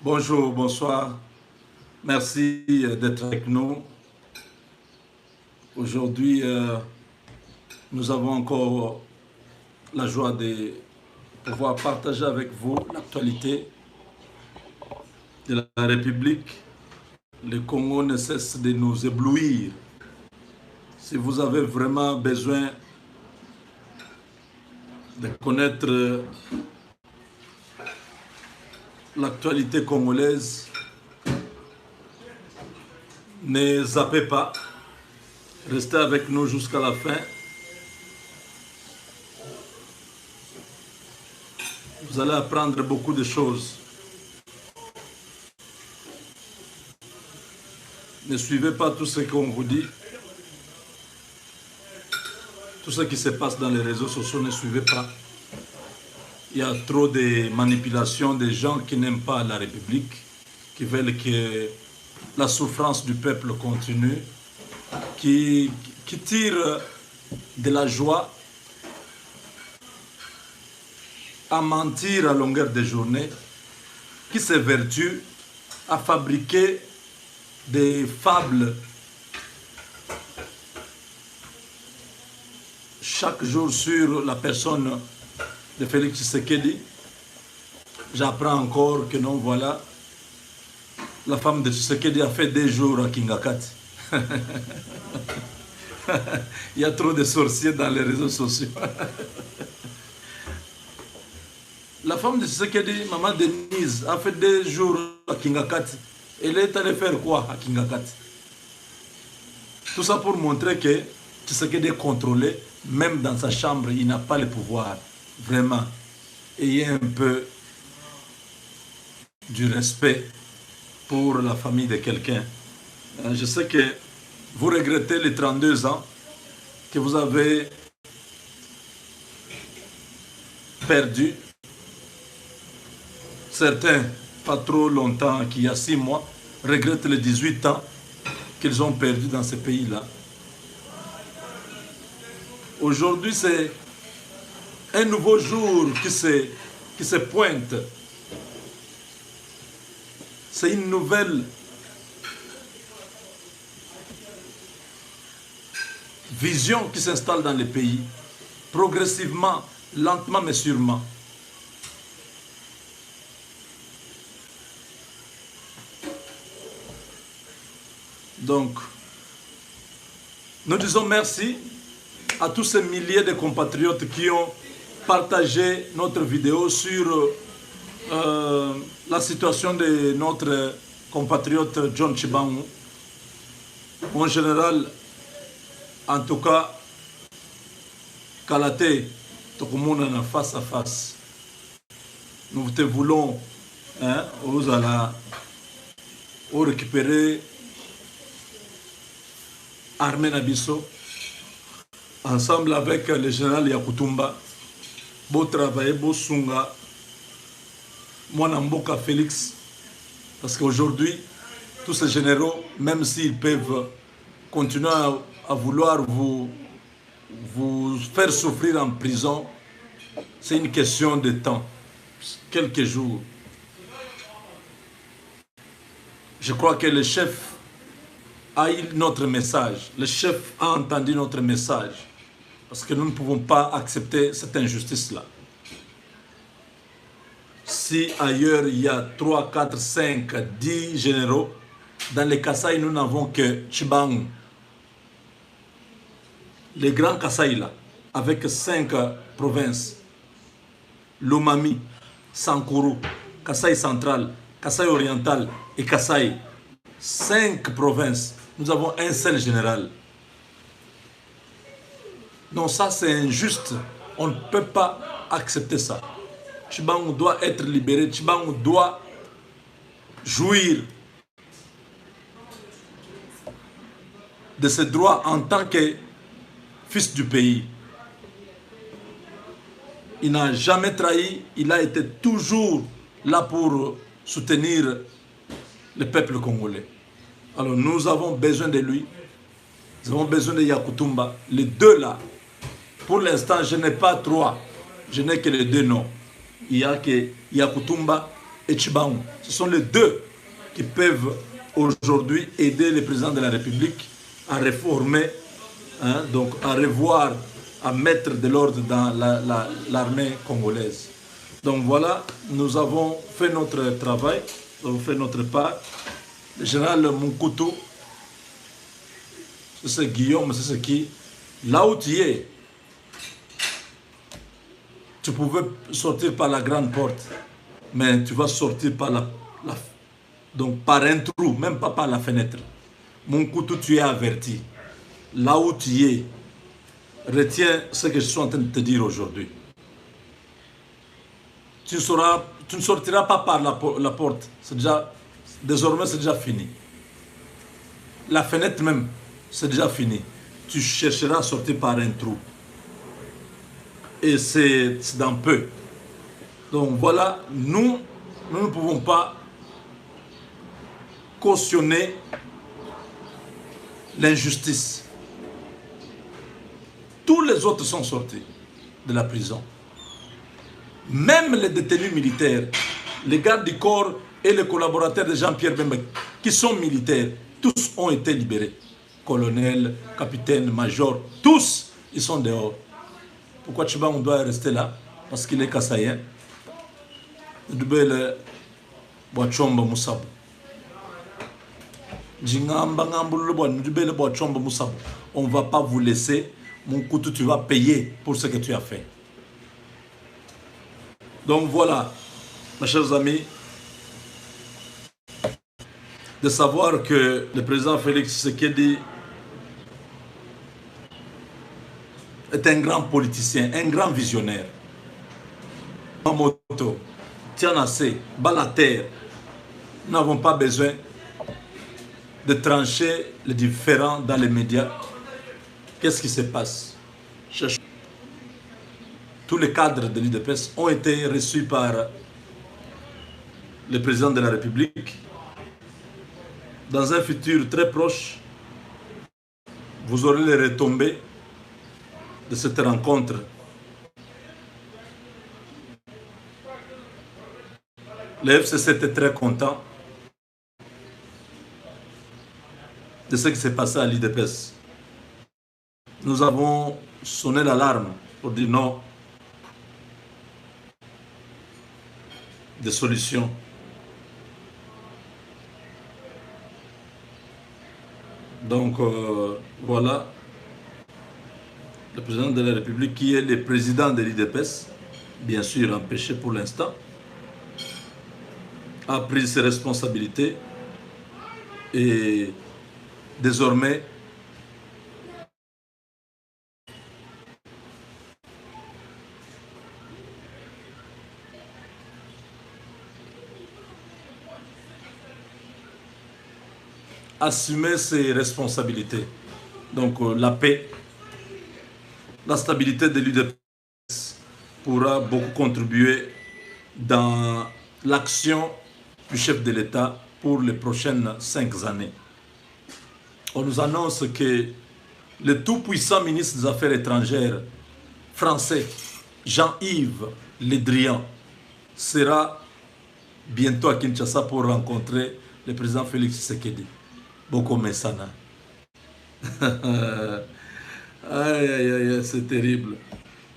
Bonjour, bonsoir. Merci d'être avec nous. Aujourd'hui, nous avons encore la joie de pouvoir partager avec vous l'actualité de la République. Le Congo ne cesse de nous éblouir. Si vous avez vraiment besoin de connaître l'actualité congolaise, ne zappez pas. Restez avec nous jusqu'à la fin. Vous allez apprendre beaucoup de choses. Ne suivez pas tout ce qu'on vous dit. Tout ce qui se passe dans les réseaux sociaux, ne suivez pas. Il y a trop de manipulations des gens qui n'aiment pas la République, qui veulent que la souffrance du peuple continue, qui tirent de la joie à mentir à longueur de journée, qui s'évertuent à fabriquer des fables chaque jour sur la personne de Félix Tshisekedi. J'apprends encore que non, voilà, la femme de Tshisekedi a fait 2 jours à Kingakati. Il y a trop de sorciers dans les réseaux sociaux. La femme de Tshisekedi, maman Denise, a fait 2 jours à Kingakati. Elle est allée faire quoi à Kingakati? Tout ça pour montrer que Tshisekedi est contrôlé, même dans sa chambre, il n'a pas le pouvoir. Vraiment, ayez un peu du respect pour la famille de quelqu'un. Je sais que vous regrettez les 32 ans que vous avez perdu. Certains, pas trop longtemps, qui il y a 6 mois, regrettent les 18 ans qu'ils ont perdus dans ce pays-là. Aujourd'hui, c'est un nouveau jour qui se pointe. C'est une nouvelle vision qui s'installe dans le pays, progressivement, lentement mais sûrement. Donc, nous disons merci à tous ces milliers de compatriotes qui ont partagé notre vidéo sur la situation de notre compatriote John Tshibangou. En général, en tout cas, Kalate, Tokumona face à face. Nous te voulons, vous allez récupérer Armée Nabiso, ensemble avec le général Yakutumba, beau travail, beau sunga, Mwanamboka Félix, parce qu'aujourd'hui, tous ces généraux, même s'ils peuvent continuer à vouloir vous faire souffrir en prison, c'est une question de temps, quelques jours. Je crois que le chef a eu notre message, le chef a entendu notre message, parce que nous ne pouvons pas accepter cette injustice-là. Si ailleurs il y a 3, 4, 5, 10 généraux, dans les Kasaï, nous n'avons que Tshibangou. Les grands Kasaï là, avec 5 provinces, Lomami, Sankuru, Kasaï central, Kasaï oriental et Kasaï, 5 provinces, nous avons un seul général. Non, ça c'est injuste. On ne peut pas accepter ça. Tshibangou doit être libéré. Tshibangou doit jouir de ses droits en tant que fils du pays. Il n'a jamais trahi. Il a été toujours là pour soutenir le peuple congolais. Alors nous avons besoin de lui. Nous avons besoin de Yakutumba. Les 2 là. Pour l'instant, je n'ai pas 3. Je n'ai que les 2 noms. Il y a que Yakutumba et Tchibaou. Ce sont les deux qui peuvent aujourd'hui aider le président de la République à réformer, hein, donc à revoir, à mettre de l'ordre dans l'armée congolaise. Donc voilà, nous avons fait notre travail, nous avons fait notre part. Le général Moukoutou, c'est Guillaume, c'est ce qui, là où tu es, tu pouvais sortir par la grande porte, mais tu vas sortir par donc par un trou, même pas par la fenêtre. Moukoutou, tu es averti. Là où tu es, retiens ce que je suis en train de te dire aujourd'hui. Tu ne sortiras pas par la porte. Désormais, c'est déjà fini. La fenêtre même, c'est déjà fini. Tu chercheras à sortir par un trou. Et c'est dans peu. Donc voilà, nous ne pouvons pas cautionner l'injustice. Tous les autres sont sortis de la prison. Même les détenus militaires, les gardes du corps et les collaborateurs de Jean-Pierre Bemba, qui sont militaires, tous ont été libérés. Colonel, capitaine, major, tous, ils sont dehors. Pourquoi on doit rester là? Parce qu'il est kassaïen. On ne va pas vous laisser. Mon couteau, tu vas payer pour ce que tu as fait. Donc voilà, mes chers amis, de savoir que le président Félix Tshisekedi est un grand politicien, un grand visionnaire. Mamoto, Tianase, Balater, nous n'avons pas besoin de trancher les différends dans les médias. Qu'est-ce qui se passe? Tous les cadres de l'UDPS ont été reçus par le président de la République. Dans un futur très proche, vous aurez les retombées de cette rencontre. Le FCC était très content de ce qui s'est passé à l'UDPS. Nous avons sonné l'alarme pour dire non, des solutions. Donc voilà, le président de la République qui est le président de l'UDPS, bien sûr empêché pour l'instant, a pris ses responsabilités et désormais assumer ses responsabilités. Donc la paix, la stabilité de l'UDPS pourra beaucoup contribuer dans l'action du chef de l'État pour les prochaines 5 années. On nous annonce que le tout-puissant ministre des Affaires étrangères français, Jean-Yves Le Drian, sera bientôt à Kinshasa pour rencontrer le président Félix Tshisekedi. Boko Messana. Aïe, aïe, aïe, c'est terrible.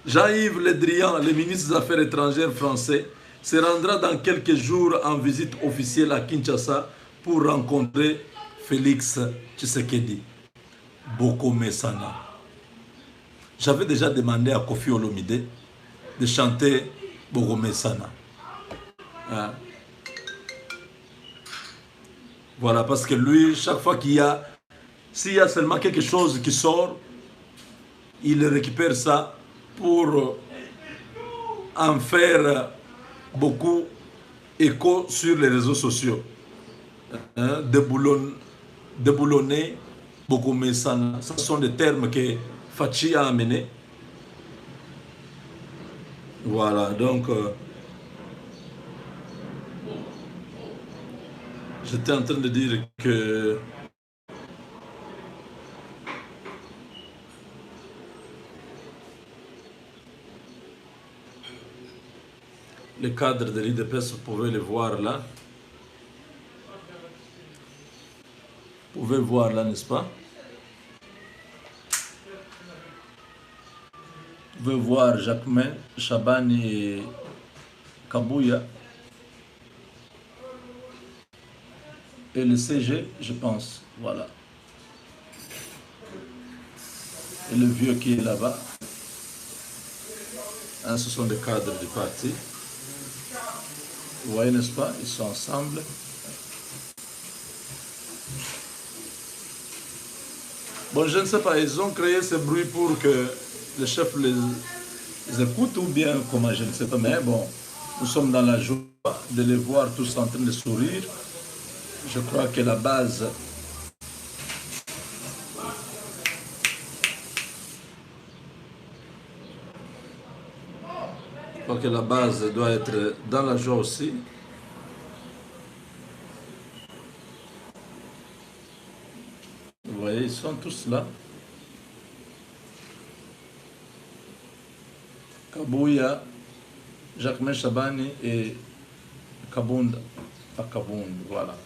Jean-Yves Le Drian, le ministre des Affaires étrangères français, se rendra dans quelques jours en visite officielle à Kinshasa pour rencontrer Félix Tshisekedi. Boko Messana. J'avais déjà demandé à Kofi Olomide de chanter Boko Messana. Hein? Voilà, parce que lui, chaque fois s'il y a seulement quelque chose qui sort, il récupère ça pour en faire beaucoup écho sur les réseaux sociaux. Hein? Déboulonner, beaucoup Messana. Ce sont des termes que Fachi a amenés. Voilà, donc j'étais en train de dire que les cadres de l'IDPS, vous pouvez les voir là. Vous pouvez voir là, n'est-ce pas? Vous pouvez voir Jacquemain, Chabani et Kabouya. Et le CG, je pense. Voilà. Et le vieux qui est là-bas. Hein, ce sont des cadres du parti. Vous voyez, n'est-ce pas? Ils sont ensemble. Bon, je ne sais pas, ils ont créé ce bruit pour que le chef les écoute ou bien comment, je ne sais pas. Mais bon, nous sommes dans la joie de les voir tous en train de sourire. Je crois que la base doit être dans la joie aussi. Vous voyez, ils sont tous là. Kabouya, Jacquemain Chabani et Kabounda. Pas Kabound, voilà.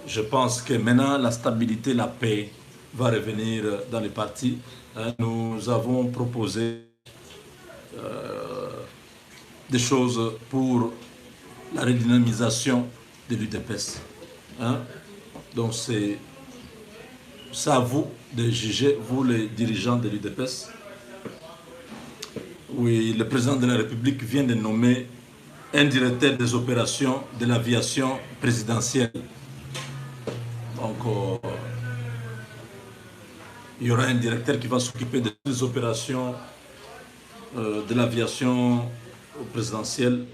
Je pense que maintenant, la stabilité, la paix va revenir dans les partis. Nous avons proposé des choses pour la redynamisation de l'UDPS. Hein? Donc c'est à vous de juger, vous les dirigeants de l'UDPS. Oui, le président de la République vient de nommer un directeur des opérations de l'aviation présidentielle. Donc il y aura un directeur qui va s'occuper des opérations de l'aviation présidentielle.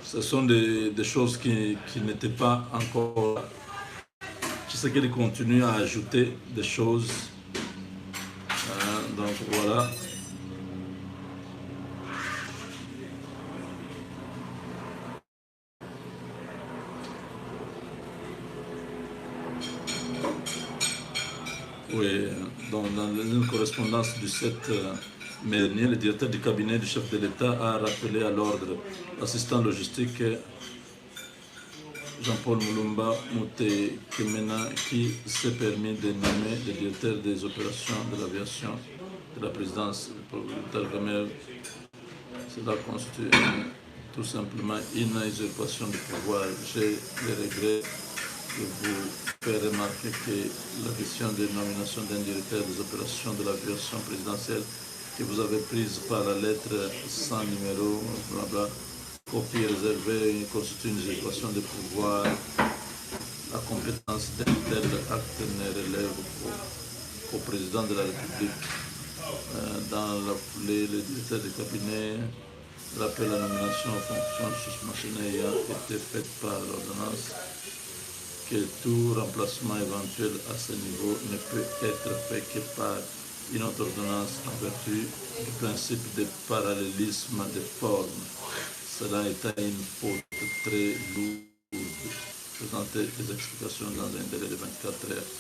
Ce sont des choses qui n'étaient pas encore. Je sais qu'il continue à ajouter des choses. Donc voilà. Oui, donc dans une correspondance du 7 mai dernier, le directeur du cabinet du chef de l'État a rappelé à l'ordre l'assistant logistique Jean-Paul Moulumba Mouté Kemena qui s'est permis de nommer le directeur des opérations de l'aviation de la présidence de Gamel. Cela constitue tout simplement une usurpation de pouvoir. J'ai le regret de vous faire remarquer que la question de nomination d'un directeur des opérations de l'aviation présidentielle que vous avez prise par la lettre sans numéro, blabla, copie réservée, constitue une usurpation de pouvoir. La compétence d'un tel acte ne relève qu'au président de la République. Dans la foulée, le directeur du cabinet rappelle la nomination en fonction susmentionnée ayant été faite par l'ordonnance que tout remplacement éventuel à ce niveau ne peut être fait que par une autre ordonnance en vertu du principe de parallélisme des formes. Cela étant une faute très lourde. Présenter des explications dans un délai de 24 heures.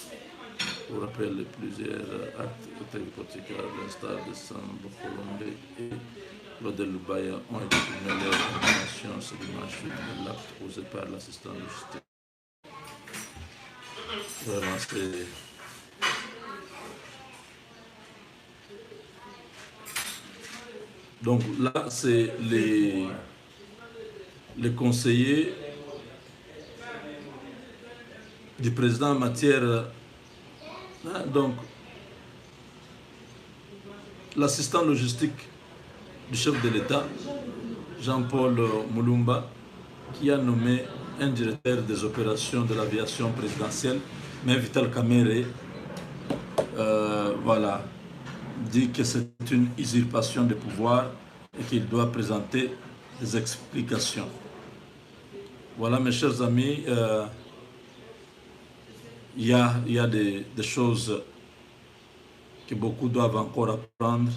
Pour rappel, plusieurs actes hypothécaires, à l'instar de Sambo Colombe et Claude Lubaya, ont été publiés en nomination ce dimanche de l'acte posé par l'assistant de justice. Vraiment, c'est. Donc là, c'est les conseillers du président en matière. Donc, l'assistant logistique du chef de l'État, Jean-Paul Moulumba, qui a nommé un directeur des opérations de l'aviation présidentielle, mais Vital Kamerhe, voilà, dit que c'est une usurpation de pouvoir et qu'il doit présenter des explications. Voilà, mes chers amis, il y a des choses que beaucoup doivent encore apprendre.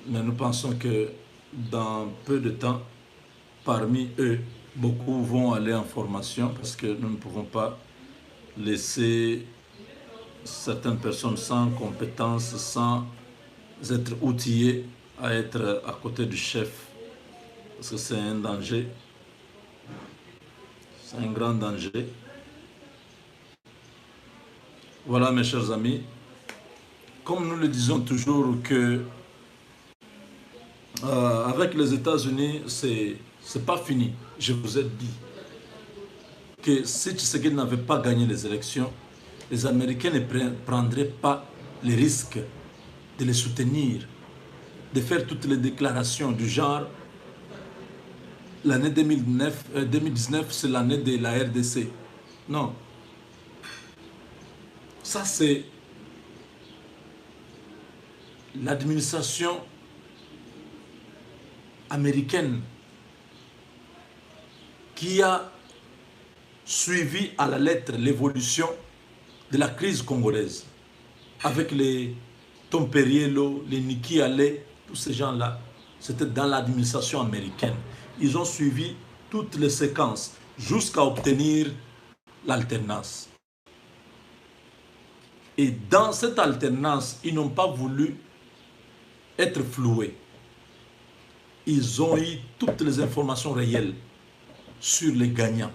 Mais nous pensons que dans peu de temps, parmi eux, beaucoup vont aller en formation parce que nous ne pouvons pas laisser certaines personnes sans compétences, sans être outillées à être à côté du chef. Parce que c'est un danger. C'est un grand danger. Voilà mes chers amis. Comme nous le disons toujours que avec les États-Unis, c'est pas fini. Je vous ai dit que si Tshisekedi n'avait pas gagné les élections, les Américains ne prendraient pas les risques de les soutenir, de faire toutes les déclarations du genre l'année 2019, c'est l'année de la RDC. Non. Ça, c'est l'administration américaine qui a suivi à la lettre l'évolution de la crise congolaise avec les Tom Perriello, les Niki Haley, tous ces gens-là. C'était dans l'administration américaine. Ils ont suivi toutes les séquences jusqu'à obtenir l'alternance. Et dans cette alternance, ils n'ont pas voulu être floués. Ils ont eu toutes les informations réelles sur les gagnants.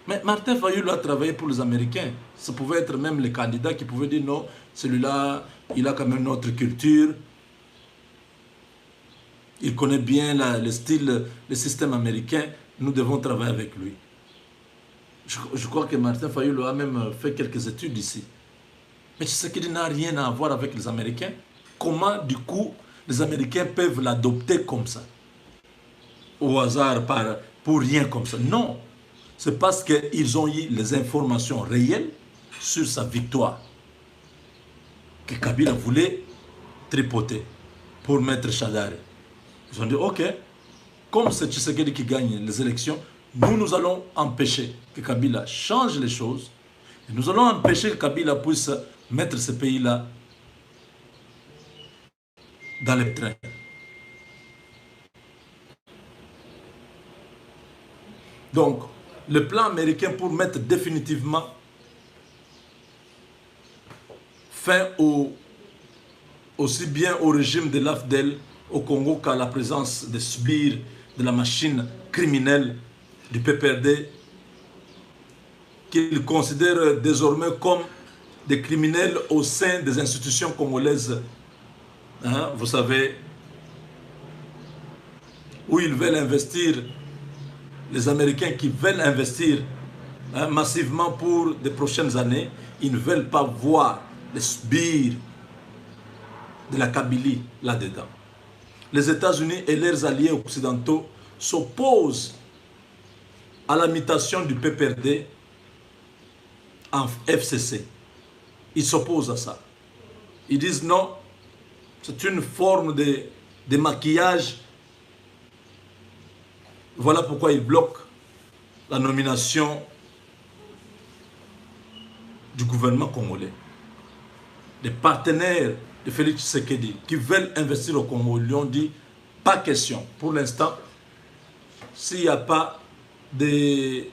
Mais Martin Fayulu a travaillé pour les Américains. Ça pouvait être même les candidats qui pouvaient dire non, celui-là, il a quand même notre culture. Il connaît bien le style, le système américain. Nous devons travailler avec lui. Je crois que Martin Fayulu a même fait quelques études ici. Mais ce qui n'a rien à voir avec les Américains. Comment, du coup, les Américains peuvent l'adopter comme ça? Au hasard, pour rien comme ça. Non. C'est parce qu'ils ont eu les informations réelles sur sa victoire que Kabila voulait tripoter pour mettre Chadari. Ils ont dit, ok, comme c'est Tshisekedi qui gagne les élections, nous allons empêcher que Kabila change les choses. Et nous allons empêcher que Kabila puisse mettre ce pays-là dans les trains. Donc, le plan américain pour mettre définitivement fin aussi bien au régime de l'AFDEL au Congo qu'à la présence de Sbire, de la machine criminelle du PPRD, qu'ils considèrent désormais comme des criminels au sein des institutions congolaises. Hein, vous savez, où ils veulent investir, les Américains qui veulent investir massivement pour les prochaines années, ils ne veulent pas voir les sbires de la Kabylie là-dedans. Les États-Unis et leurs alliés occidentaux s'opposent à la mutation du PPRD en FCC. Ils s'opposent à ça. Ils disent non, c'est une forme de maquillage. Voilà pourquoi ils bloquent la nomination du gouvernement congolais. Les partenaires de Félix Tshisekedi qui veulent investir au Congo lui ont dit pas question. Pour l'instant, s'il n'y a pas de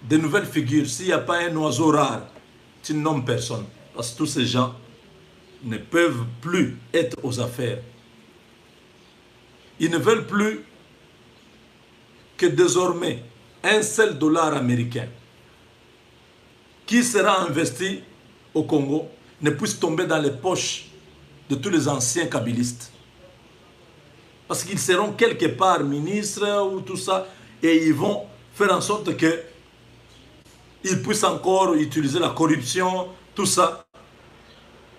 nouvelles figures, s'il n'y a pas un oiseau rare, tu ne nommes personne. Parce que tous ces gens ne peuvent plus être aux affaires. Ils ne veulent plus que désormais un seul dollar américain qui sera investi au Congo ne puisse tomber dans les poches de tous les anciens kabylistes. Parce qu'ils seront quelque part ministres ou tout ça, et ils vont faire en sorte que ils puissent encore utiliser la corruption, tout ça,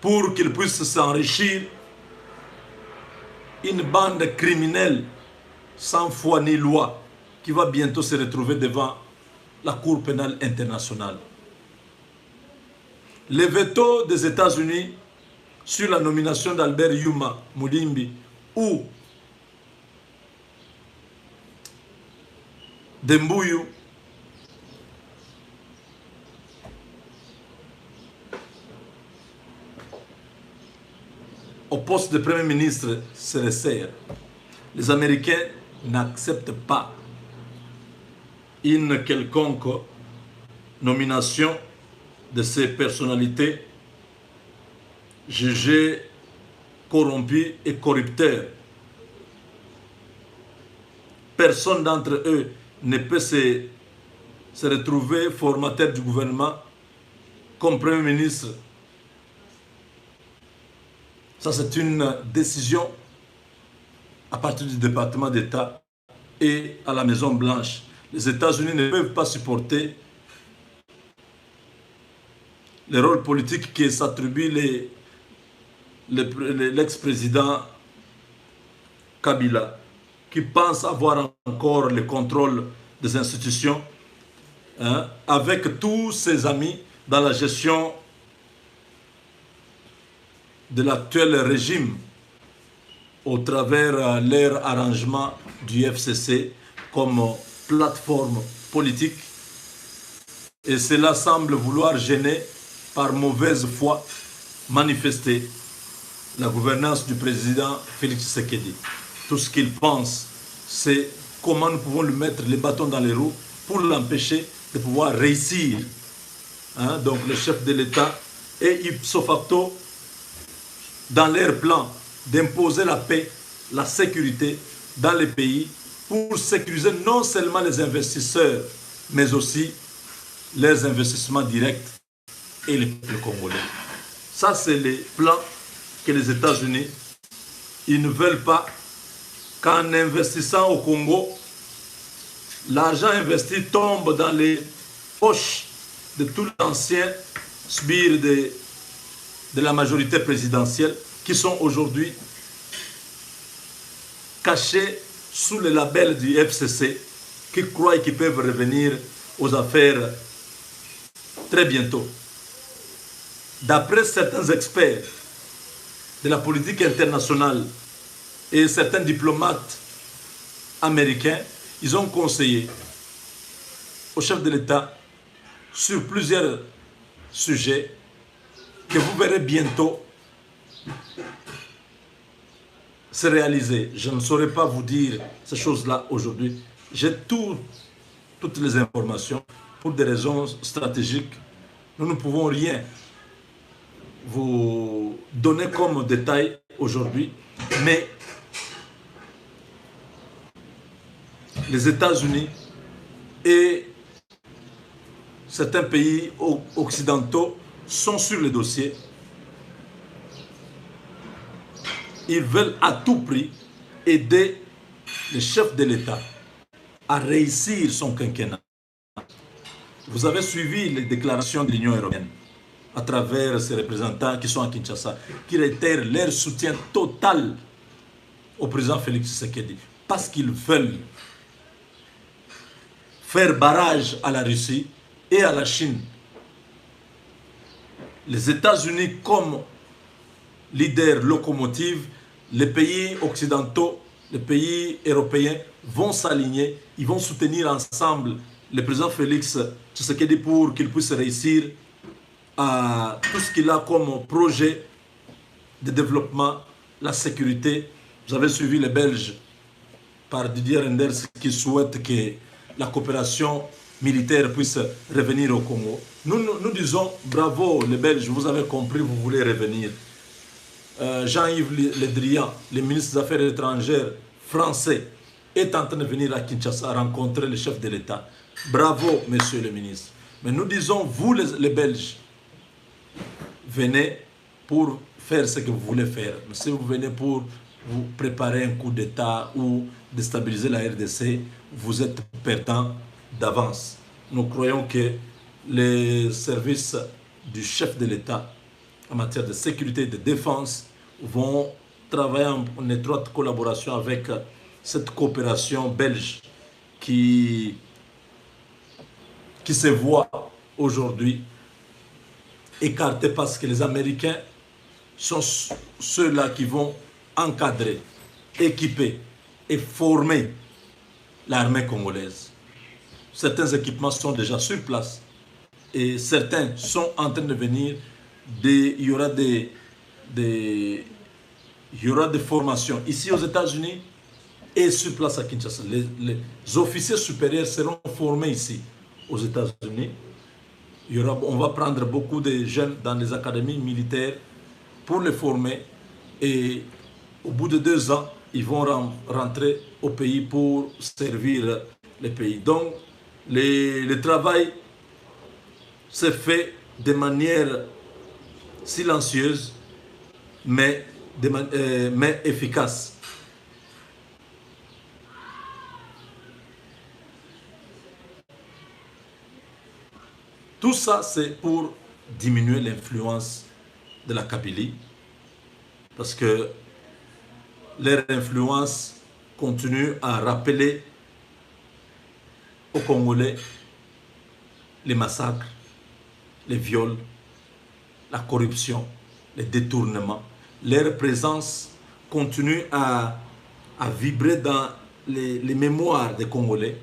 pour qu'ils puissent s'enrichir. Une bande criminelle sans foi ni loi qui va bientôt se retrouver devant la Cour pénale internationale. Le veto des États-Unis sur la nomination d'Albert Yuma Moulimbi ou Dembouyou au poste de Premier ministre se resserre. Les Américains n'accepte pas une quelconque nomination de ces personnalités jugées corrompues et corrupteurs. Personne d'entre eux ne peut se retrouver formateur du gouvernement comme Premier ministre. Ça, c'est une décision à partir du département d'État et à la Maison-Blanche. Les États-Unis ne peuvent pas supporter le rôle politique qui s'attribue l'ex-président Kabila, qui pense avoir encore le contrôle des institutions, hein, avec tous ses amis dans la gestion de l'actuel régime au travers leur arrangement du FCC comme plateforme politique. Et cela semble vouloir gêner par mauvaise foi manifester la gouvernance du président Félix Tshisekedi. Tout ce qu'il pense, c'est comment nous pouvons lui mettre les bâtons dans les roues pour l'empêcher de pouvoir réussir. Hein, donc le chef de l'État est ipso facto dans leur plan d'imposer la paix, la sécurité dans les pays pour sécuriser non seulement les investisseurs, mais aussi les investissements directs et les Congolais. Ça, c'est les plans que les États-Unis, ils ne veulent pas qu'en investissant au Congo, l'argent investi tombe dans les poches de tout l'ancien sbire de la majorité présidentielle qui sont aujourd'hui cachés sous le label du FCC, qui croient qu'ils peuvent revenir aux affaires très bientôt. D'après certains experts de la politique internationale et certains diplomates américains, ils ont conseillé au chef de l'État sur plusieurs sujets que vous verrez bientôt se réaliser. Je ne saurais pas vous dire ces choses-là aujourd'hui. J'ai toutes les informations. Pour des raisons stratégiques, nous ne pouvons rien vous donner comme détail aujourd'hui, mais les États-Unis et certains pays occidentaux sont sur le dossier. Ils veulent à tout prix aider le chef de l'État à réussir son quinquennat. Vous avez suivi les déclarations de l'Union européenne à travers ses représentants qui sont à Kinshasa, qui réitèrent leur soutien total au président Félix Tshisekedi, parce qu'ils veulent faire barrage à la Russie et à la Chine. Les États-Unis comme leader locomotive, les pays occidentaux, les pays européens vont s'aligner, ils vont soutenir ensemble le président Félix Tshisekedi pour qu'il puisse réussir à tout ce qu'il a comme projet de développement, la sécurité. Vous avez suivi les Belges par Didier Reynders qui souhaite que la coopération militaire puisse revenir au Congo. Nous disons bravo les Belges, vous avez compris, vous voulez revenir. Jean-Yves Le Drian, le ministre des Affaires étrangères français, est en train de venir à Kinshasa rencontrer le chef de l'État. Bravo, monsieur le ministre. Mais nous disons, vous les Belges, venez pour faire ce que vous voulez faire. Mais si vous venez pour vous préparer un coup d'État ou déstabiliser la RDC, vous êtes perdant d'avance. Nous croyons que les services du chef de l'État en matière de sécurité et de défense vont travailler en étroite collaboration avec cette coopération belge qui se voit aujourd'hui écartée parce que les Américains sont ceux-là qui vont encadrer, équiper et former l'armée congolaise. Certains équipements sont déjà sur place et certains sont en train de venir. Il y aura des formations ici aux États-Unis et sur place à Kinshasa. Les officiers supérieurs seront formés ici, aux États-Unis. On va prendre beaucoup de jeunes dans les académies militaires pour les former. Et au bout de 2 ans, ils vont rentrer au pays pour servir le pays. Donc, le travail se fait de manière silencieuse, mais efficace. Tout ça, c'est pour diminuer l'influence de la Kabylie, parce que leur influence continue à rappeler aux Congolais les massacres, les viols, la corruption, les détournements. Leur présence continue à vibrer dans les mémoires des Congolais,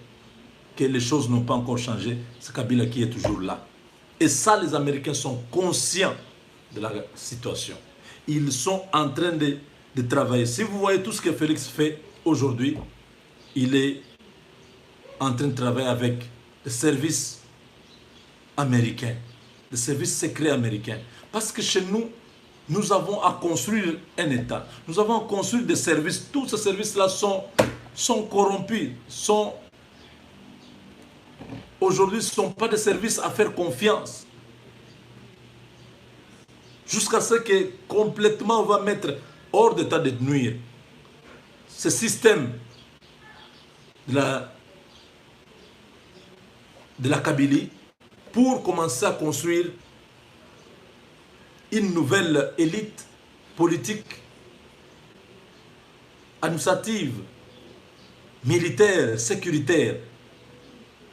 que les choses n'ont pas encore changé. C'est Kabila qui est toujours là. Et ça, les Américains sont conscients de la situation. Ils sont en train de travailler. Si vous voyez tout ce que Félix fait aujourd'hui, il est en train de travailler avec les services américains, les services secrets américains. Parce que chez nous, nous avons à construire un État. Nous avons à construire des services. Tous ces services-là sont corrompus, aujourd'hui, ce ne sont pas des services à faire confiance. Jusqu'à ce que complètement on va mettre hors d'état de nuire ce système de la Kabylie pour commencer à construire une nouvelle élite politique, administrative, militaire, sécuritaire.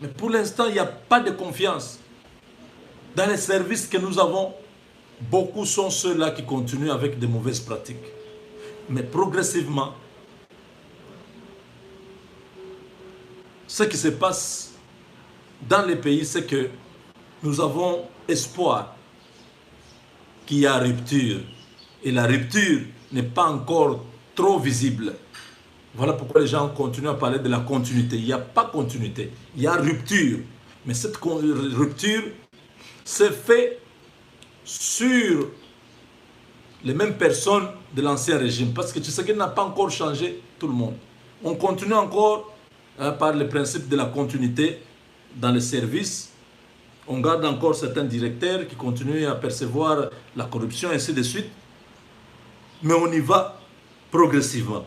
Mais pour l'instant, il n'y a pas de confiance. Dans les services que nous avons, beaucoup sont ceux-là qui continuent avec de mauvaises pratiques. Mais progressivement, ce qui se passe dans les pays, c'est que nous avons espoir qu'il y a rupture. Et la rupture n'est pas encore trop visible. Voilà pourquoi les gens continuent à parler de la continuité. Il n'y a pas continuité, il y a rupture. Mais cette rupture s'est faite sur les mêmes personnes de l'ancien régime. Parce que Tshisekedi n'a pas encore changé tout le monde. On continue encore par le principe de la continuité dans les services. On garde encore certains directeurs qui continuent à percevoir la corruption, et ainsi de suite. Mais on y va progressivement.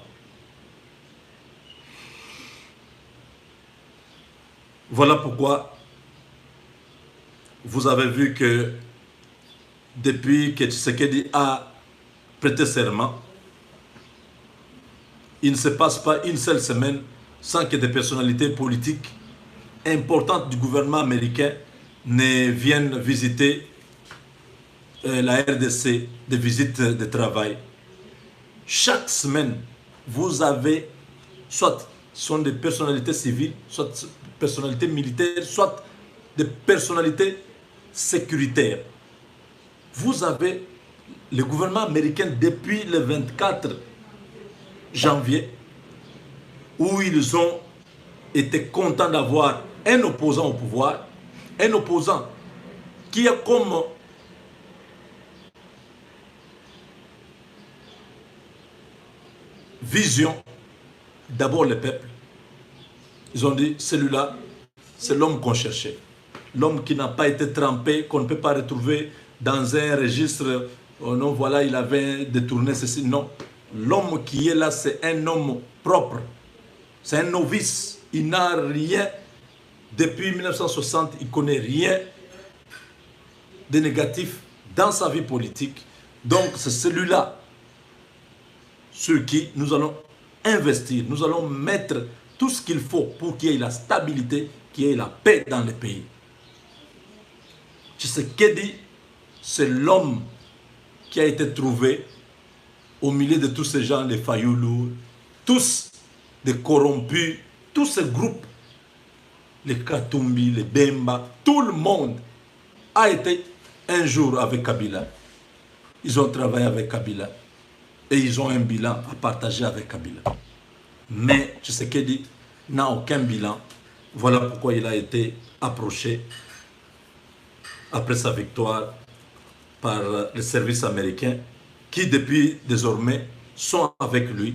Voilà pourquoi vous avez vu que depuis que Tshisekedi a prêté serment, il ne se passe pas une seule semaine sans que des personnalités politiques importantes du gouvernement américain ne viennent visiter la RDC, des visites de travail. Chaque semaine, vous avez soit sont des personnalités civiles, soit personnalités militaires, soit des personnalités sécuritaires. Vous avez le gouvernement américain depuis le 24 janvier, où ils ont été contents d'avoir un opposant au pouvoir, un opposant qui a comme vision d'abord le peuple. Ils ont dit, celui-là, c'est l'homme qu'on cherchait. L'homme qui n'a pas été trempé, qu'on ne peut pas retrouver dans un registre. Oh non, voilà, il avait détourné ceci. Non. L'homme qui est là, c'est un homme propre. C'est un novice. Il n'a rien. Depuis 1960, il ne connaît rien de négatif dans sa vie politique. Donc, c'est celui-là sur qui nous allons investir. Nous allons mettre tout ce qu'il faut pour qu'il y ait la stabilité, qu'il y ait la paix dans le pays. Tshisekedi, c'est l'homme qui a été trouvé au milieu de tous ces gens, les Fayoulou, tous des corrompus, tous ces groupes, les Katumbi, les Bemba, tout le monde a été un jour avec Kabila. Ils ont travaillé avec Kabila et ils ont un bilan à partager avec Kabila. Mais Tshisekedi n'a aucun bilan. Voilà pourquoi il a été approché après sa victoire par les services américains qui depuis désormais sont avec lui.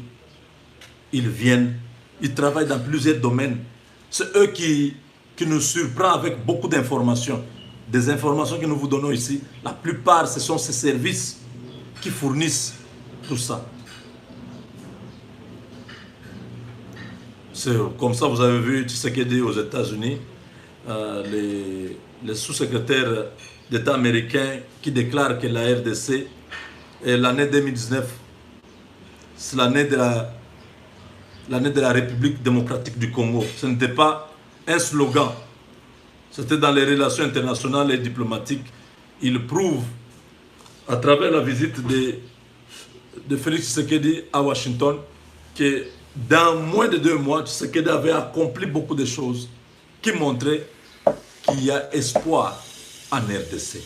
Ils viennent, ils travaillent dans plusieurs domaines. C'est eux qui nous surprennent avec beaucoup d'informations. Des informations que nous vous donnons ici, la plupart ce sont ces services qui fournissent tout ça. Comme ça, vous avez vu Tshisekedi aux États-Unis, les sous-secrétaires d'État américains qui déclarent que la RDC est l'année 2019, c'est l'année de la République démocratique du Congo. Ce n'était pas un slogan, c'était dans les relations internationales et diplomatiques. Il prouve, à travers la visite de Félix Tshisekedi à Washington, que dans moins de 2 mois, Tshisekedi avait accompli beaucoup de choses qui montraient qu'il y a espoir en RDC.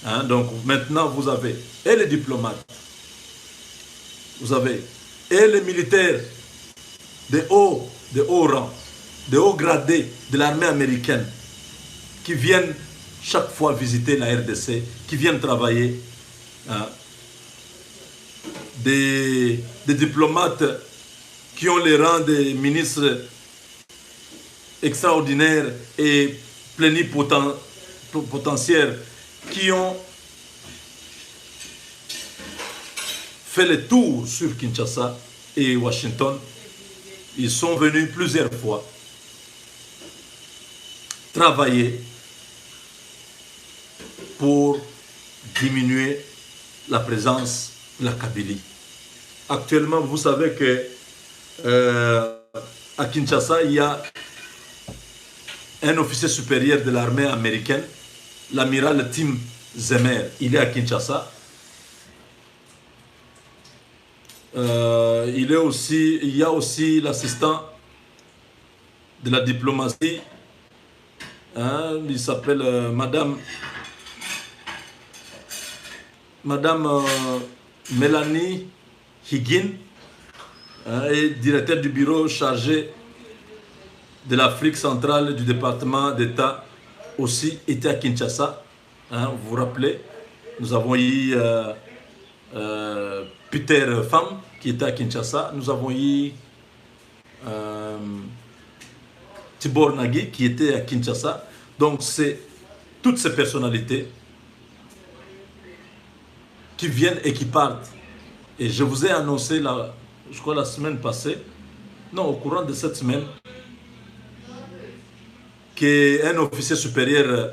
Hein? Donc maintenant, vous avez et les diplomates, vous avez et les militaires de haut rang, de haut gradés de l'armée américaine qui viennent chaque fois visiter la RDC, qui viennent travailler. Hein? Des diplomates qui ont les rangs des ministres extraordinaires et plénipotentiaires qui ont fait le tour sur Kinshasa et Washington. Ils sont venus plusieurs fois travailler pour diminuer la présence de la Kabylie. Actuellement, vous savez que à Kinshasa, il y a un officier supérieur de l'armée américaine, l'amiral Tim Zemmer. Il est à Kinshasa. Il y a aussi l'assistant de la diplomatie. Hein, il s'appelle Madame Mélanie Higgin, et directeur du bureau chargé de l'Afrique centrale du département d'État, aussi était à Kinshasa. Hein, vous vous rappelez, nous avons eu Peter Pham qui était à Kinshasa. Nous avons eu Tibor Nagi qui était à Kinshasa. Donc c'est toutes ces personnalités qui viennent et qui partent. Et je vous ai annoncé, je crois la semaine passée, non, au courant de cette semaine, qu'un officier supérieur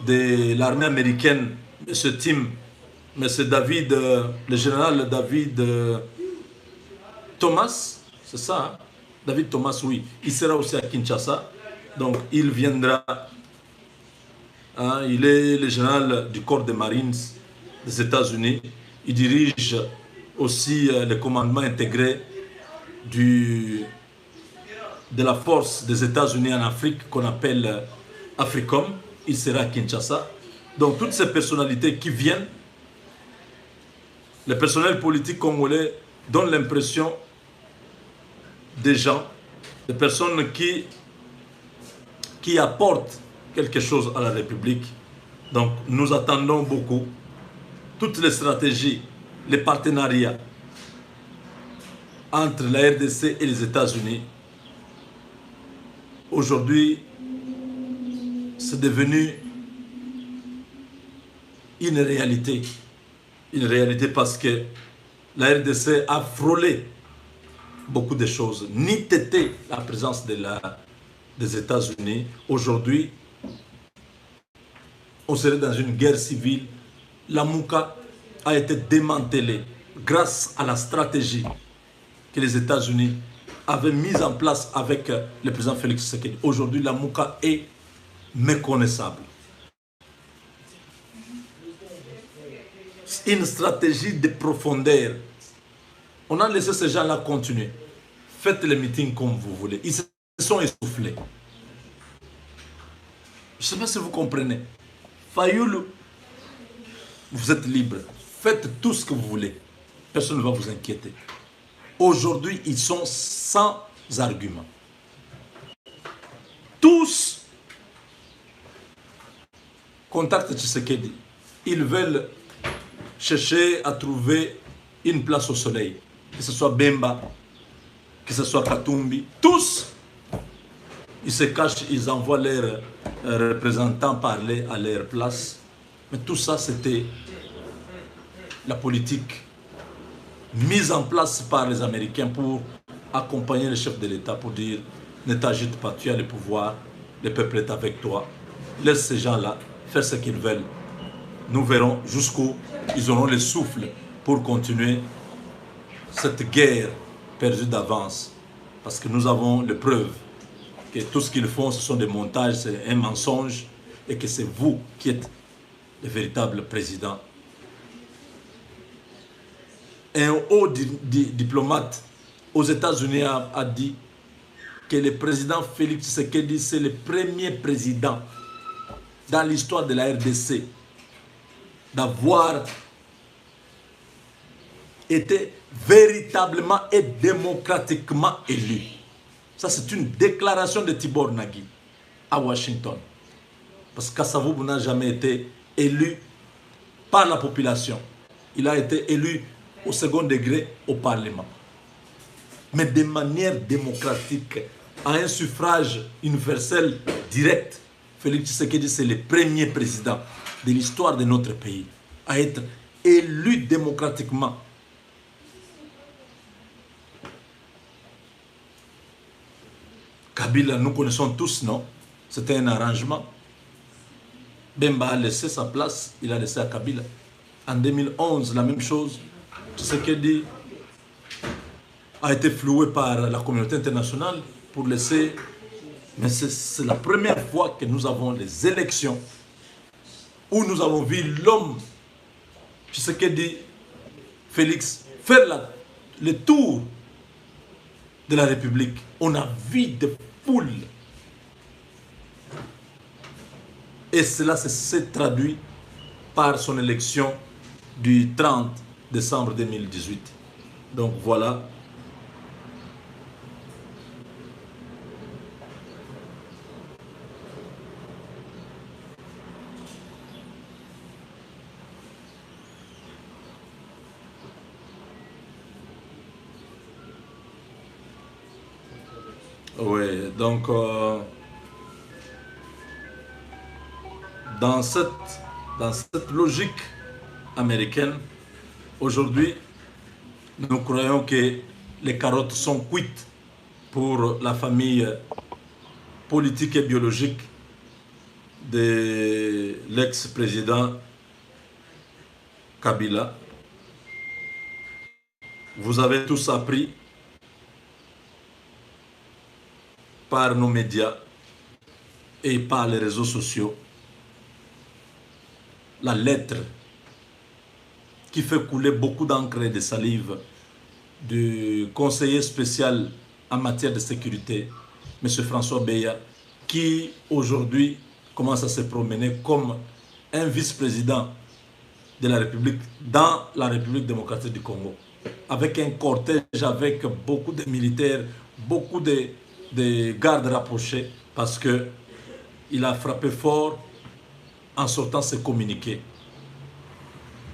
de l'armée américaine, M. David, le général David Thomas, c'est ça, hein? David Thomas, oui, il sera aussi à Kinshasa. Donc il viendra, hein, il est le général du corps des Marines des États-Unis. Il dirige aussi le commandement intégré de la force des États-Unis en Afrique qu'on appelle AFRICOM. Il sera à Kinshasa. Donc toutes ces personnalités qui viennent, le personnel politique congolais donne l'impression des gens, des personnes qui apportent quelque chose à la République. Donc nous attendons beaucoup. Toutes les stratégies, les partenariats entre la RDC et les États-Unis, aujourd'hui, c'est devenu une réalité. Une réalité parce que la RDC a frôlé beaucoup de choses, ni tété la présence des États-Unis. Aujourd'hui, on serait dans une guerre civile. La Mouka a été démantelée grâce à la stratégie que les États-Unis avaient mise en place avec le président Félix Tshisekedi. Aujourd'hui, la Mouka est méconnaissable. Une stratégie de profondeur. On a laissé ces gens-là continuer. Faites les meetings comme vous voulez. Ils se sont essoufflés. Je ne sais pas si vous comprenez. Fayoulou, vous êtes libre. Faites tout ce que vous voulez. Personne ne va vous inquiéter. Aujourd'hui, ils sont sans argument. Tous contactent Tshisekedi. Ils veulent chercher à trouver une place au soleil. Que ce soit Bemba, que ce soit Katumbi. Tous, ils se cachent, ils envoient leurs représentants parler à leur place. Mais tout ça, c'était la politique mise en place par les Américains pour accompagner le chef de l'État, pour dire ne t'agite pas, tu as le pouvoir, le peuple est avec toi. Laisse ces gens-là faire ce qu'ils veulent. Nous verrons jusqu'où ils auront le souffle pour continuer cette guerre perdue d'avance. Parce que nous avons les preuves que tout ce qu'ils font, ce sont des montages, c'est un mensonge, et que c'est vous qui êtes le véritable président. Un haut diplomate aux États-Unis a dit que le président Félix Tshisekedi, c'est le premier président dans l'histoire de la RDC d'avoir été véritablement et démocratiquement élu. Ça, c'est une déclaration de Tibor Nagui à Washington. Parce que Kasavubu n'a jamais été élu par la population. Il a été élu au second degré au Parlement. Mais de manière démocratique, à un suffrage universel direct. Félix Tshisekedi, c'est le premier président de l'histoire de notre pays à être élu démocratiquement. Kabila, nous connaissons tous, non? C'était un arrangement. Bemba a laissé sa place, il a laissé à Kabila. En 2011, la même chose. Tshisekedi a été floué par la communauté internationale pour laisser... Mais c'est la première fois que nous avons les élections où nous avons vu l'homme, Tshisekedi, Félix, faire le tour de la République. On a vu des foules. Et cela s'est traduit par son élection du 30 décembre 2018. Donc voilà. Oui, donc dans cette logique américaine, aujourd'hui, nous croyons que les carottes sont cuites pour la famille politique et biologique de l'ex-président Kabila. Vous avez tous appris par nos médias et par les réseaux sociaux la lettre qui fait couler beaucoup d'encre et de salive du conseiller spécial en matière de sécurité, M. François Beya, qui aujourd'hui commence à se promener comme un vice-président de la République dans la République démocratique du Congo, avec un cortège, avec beaucoup de militaires, beaucoup de gardes rapprochés, parce qu'il a frappé fort en sortant ses communiqués.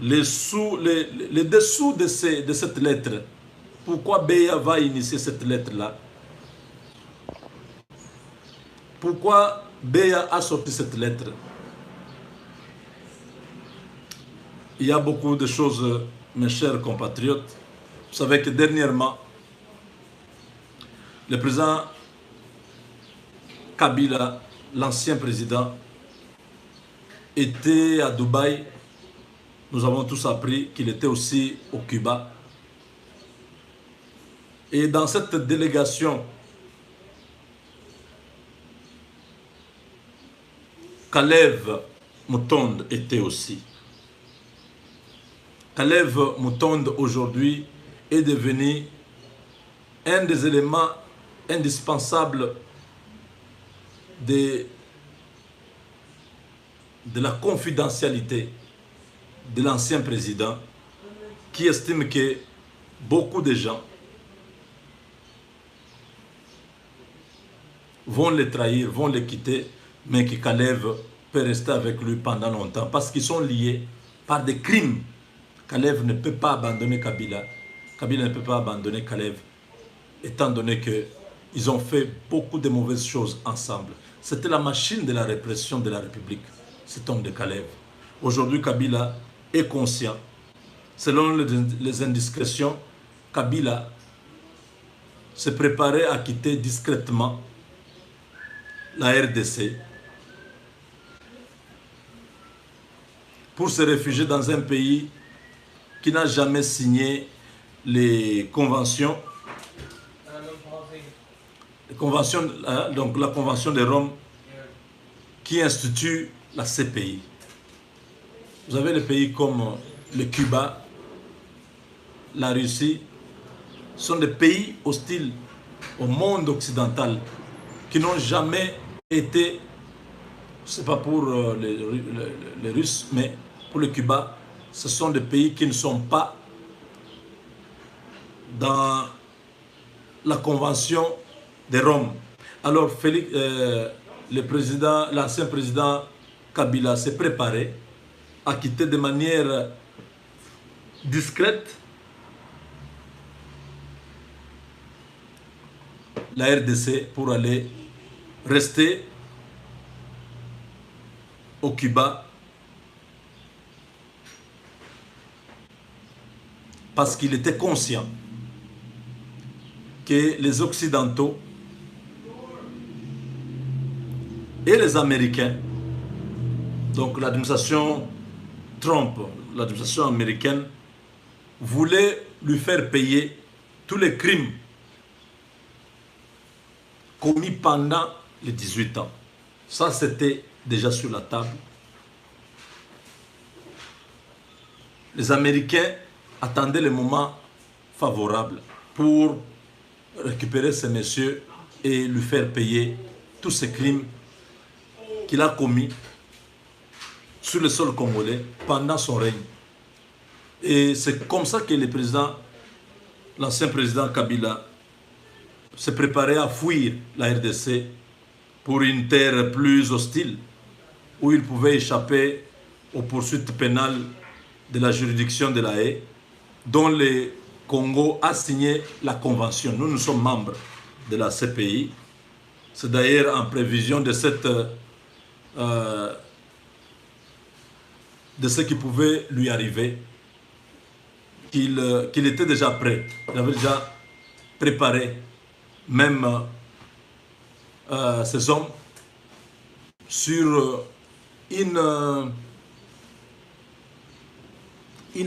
Les dessous de cette lettre, pourquoi Beya va initier cette lettre-là? Pourquoi Beya a sorti cette lettre? Il y a beaucoup de choses, mes chers compatriotes. Vous savez que dernièrement, le président Kabila, l'ancien président, était à Dubaï. Nous avons tous appris qu'il était aussi au Cuba. Et dans cette délégation, Kalev Mutonde était aussi. Kalev Mutonde aujourd'hui est devenu un des éléments indispensables de la confidentialité de l'ancien président, qui estime que beaucoup de gens vont les trahir, vont les quitter, mais que Kalev peut rester avec lui pendant longtemps parce qu'ils sont liés par des crimes. Kalev ne peut pas abandonner Kabila. Kabila ne peut pas abandonner Kalev, étant donné qu'ils ont fait beaucoup de mauvaises choses ensemble. C'était la machine de la répression de la République, cet homme de Kalev. Aujourd'hui, Kabila est conscient. Selon les indiscrétions, Kabila se préparait à quitter discrètement la RDC pour se réfugier dans un pays qui n'a jamais signé les conventions, donc la Convention de Rome qui institue la CPI. Vous avez des pays comme le Cuba, la Russie, sont des pays hostiles au monde occidental qui n'ont jamais été, ce n'est pas pour les Russes, mais pour le Cuba, ce sont des pays qui ne sont pas dans la Convention de Rome. Alors, l'ancien président Kabila s'est préparé à quitter de manière discrète la RDC pour aller rester au Cuba parce qu'il était conscient que les Occidentaux et les Américains, donc l'administration Trump, l'administration américaine, voulait lui faire payer tous les crimes commis pendant les 18 ans. Ça, c'était déjà sur la table. Les Américains attendaient le moment favorable pour récupérer ces messieurs et lui faire payer tous ces crimes qu'il a commis sur le sol congolais pendant son règne. Et c'est comme ça que le président, l'ancien président Kabila, s'est préparé à fuir la RDC pour une terre plus hostile, où il pouvait échapper aux poursuites pénales de la juridiction de la Haye, dont le Congo a signé la convention. Nous sommes membres de la CPI. C'est d'ailleurs en prévision de ce qui pouvait lui arriver qu'il était déjà prêt. Il avait déjà préparé même ces hommes sur une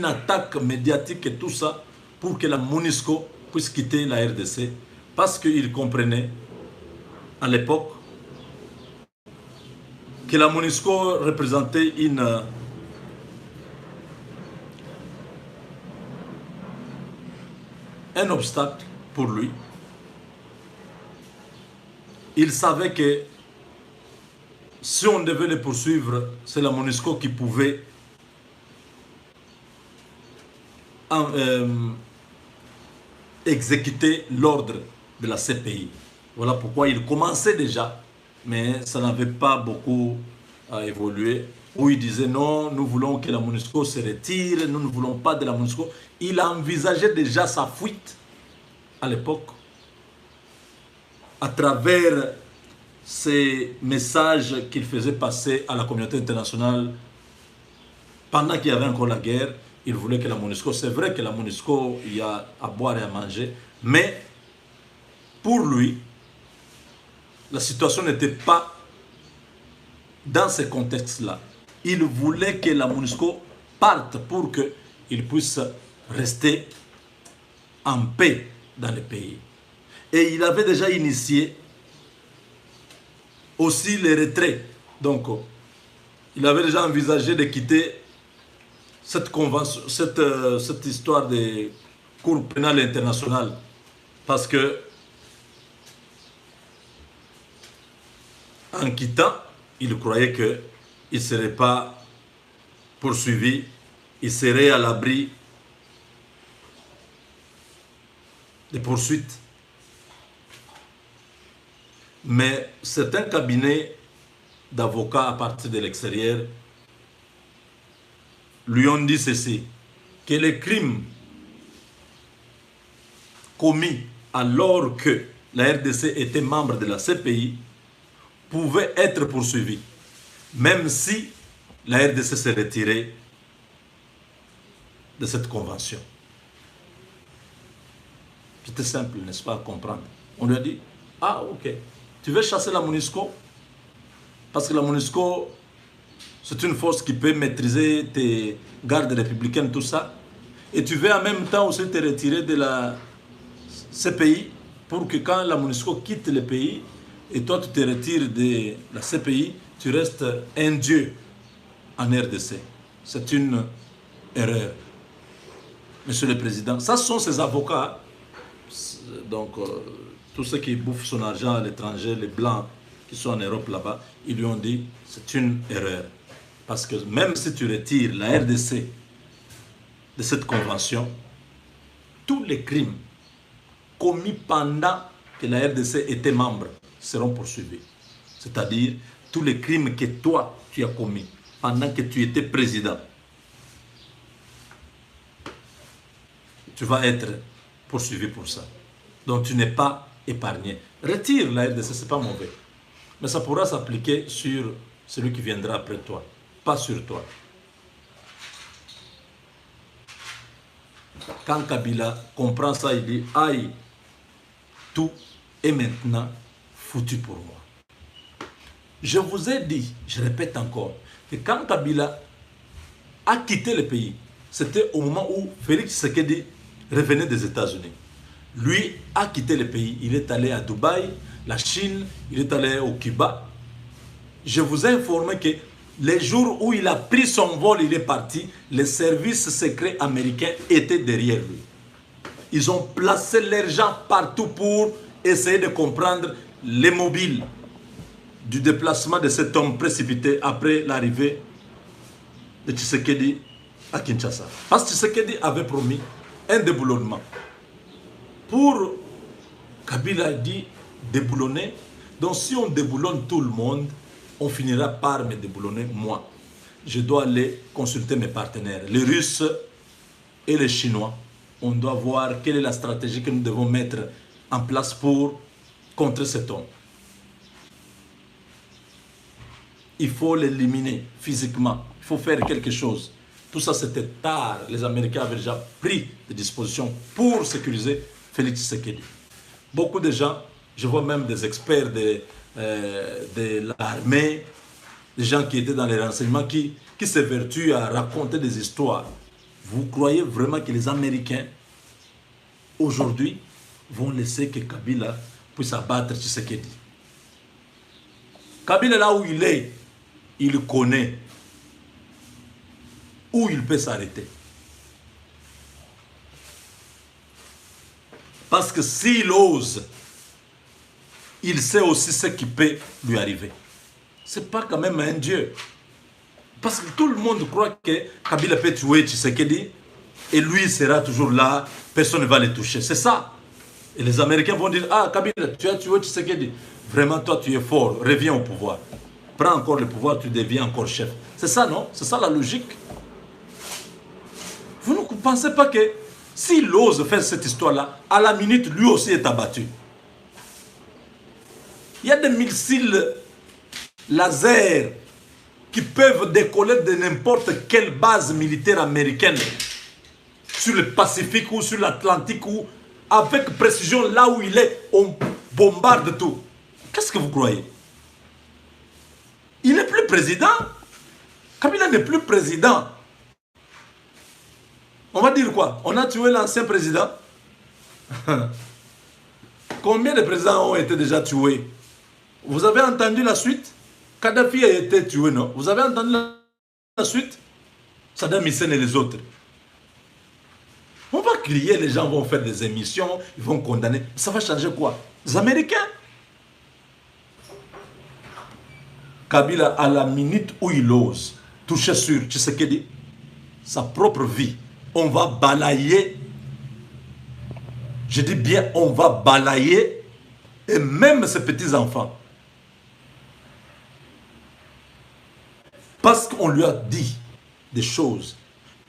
attaque médiatique et tout ça pour que la MONUSCO puisse quitter la RDC parce qu'il comprenait à l'époque que la MONUSCO représentait un obstacle pour lui. Il savait que si on devait les poursuivre, c'est la MONUSCO qui pouvait exécuter l'ordre de la CPI. Voilà pourquoi il commençait déjà, mais ça n'avait pas beaucoup évolué. Où il disait non, nous voulons que la MONUSCO se retire, nous ne voulons pas de la MONUSCO. Il envisageait déjà sa fuite à l'époque à travers ces messages qu'il faisait passer à la communauté internationale pendant qu'il y avait encore la guerre. Il voulait que la MONUSCO, c'est vrai que la MONUSCO, il y a à boire et à manger, mais pour lui, la situation n'était pas dans ce contexte-là. Il voulait que la MONUSCO parte pour qu'il puisse rester en paix dans le pays. Et il avait déjà initié aussi les retraits. Donc, il avait déjà envisagé de quitter cette convention, cette histoire de Cour pénale internationale. Parce que, en quittant, il croyait qu'il ne serait pas poursuivi, il serait à l'abri des poursuites. Mais certains cabinets d'avocats à partir de l'extérieur lui ont dit ceci, que les crimes commis alors que la RDC était membre de la CPI pouvaient être poursuivis, même si la RDC s'est retirée de cette convention. C'était simple, n'est-ce pas, à comprendre. On lui a dit, ah ok, tu veux chasser la MONUSCO? Parce que la MONUSCO, c'est une force qui peut maîtriser tes gardes républicaines, tout ça. Et tu veux en même temps aussi te retirer de la CPI pour que quand la MONUSCO quitte le pays et toi tu te retires de la CPI, tu restes un dieu en RDC. C'est une erreur. Monsieur le Président, ça sont ses avocats. Donc, tous ceux qui bouffent son argent à l'étranger, les Blancs qui sont en Europe là-bas, ils lui ont dit c'est une erreur. Parce que même si tu retires la RDC de cette convention, tous les crimes commis pendant que la RDC était membre seront poursuivis. C'est-à-dire tous les crimes que toi, tu as commis pendant que tu étais président. Tu vas être poursuivi pour ça. Donc tu n'es pas épargné. Retire la RDC, ce n'est pas mauvais. Mais ça pourra s'appliquer sur celui qui viendra après toi, pas sur toi. Quand Kabila comprend ça, il dit, aïe, tout est maintenant foutu pour moi. Je vous ai dit, je répète encore, que quand Kabila a quitté le pays, c'était au moment où Félix Tshisekedi revenait des États-Unis. Lui a quitté le pays, il est allé à Dubaï, la Chine, il est allé au Cuba. Je vous ai informé que les jours où il a pris son vol, il est parti, les services secrets américains étaient derrière lui. Ils ont placé l'argent partout pour essayer de comprendre les mobiles du déplacement de cet homme précipité après l'arrivée de Tshisekedi à Kinshasa. Parce que Tshisekedi avait promis un déboulonnement. Pour Kabila dit déboulonner. Donc si on déboulonne tout le monde, on finira par me déboulonner moi. Je dois aller consulter mes partenaires, les Russes et les Chinois. On doit voir quelle est la stratégie que nous devons mettre en place pour contrer cet homme. Il faut l'éliminer physiquement. Il faut faire quelque chose. Tout ça, c'était tard. Les Américains avaient déjà pris des dispositions pour sécuriser Félix Tshisekedi. Beaucoup de gens, je vois même des experts de l'armée, des gens qui étaient dans les renseignements, qui s'évertuent à raconter des histoires. Vous croyez vraiment que les Américains, aujourd'hui, vont laisser que Kabila puisse abattre Tshisekedi? Kabila, là où il est, il connaît où il peut s'arrêter. Parce que s'il ose, il sait aussi ce qui peut lui arriver. Ce n'est pas quand même un dieu. Parce que tout le monde croit que Kabila peut tuer Tshisekedi et lui sera toujours là, personne ne va le toucher. C'est ça. Et les Américains vont dire, ah Kabila, tu as tué Tshisekedi. Vraiment, toi tu es fort, reviens au pouvoir. Prends encore le pouvoir, tu deviens encore chef. C'est ça, non? C'est ça la logique. Vous ne pensez pas que s'il ose faire cette histoire-là, à la minute, lui aussi est abattu. Il y a des missiles laser qui peuvent décoller de n'importe quelle base militaire américaine sur le Pacifique ou sur l'Atlantique ou avec précision là où il est, on bombarde tout. Qu'est-ce que vous croyez? Il n'est plus président. Kabila n'est plus président. On va dire quoi? On a tué l'ancien président. Combien de présidents ont été déjà tués? Vous avez entendu la suite? Kadhafi a été tué, non? Vous avez entendu la suite? Saddam Hussein et les autres. On va crier, les gens vont faire des émissions, ils vont condamner. Ça va changer quoi? Les Américains? Kabila, à la minute où il ose toucher sur Tshisekedi, sa propre vie, on va balayer, je dis bien on va balayer et même ses petits-enfants. Parce qu'on lui a dit des choses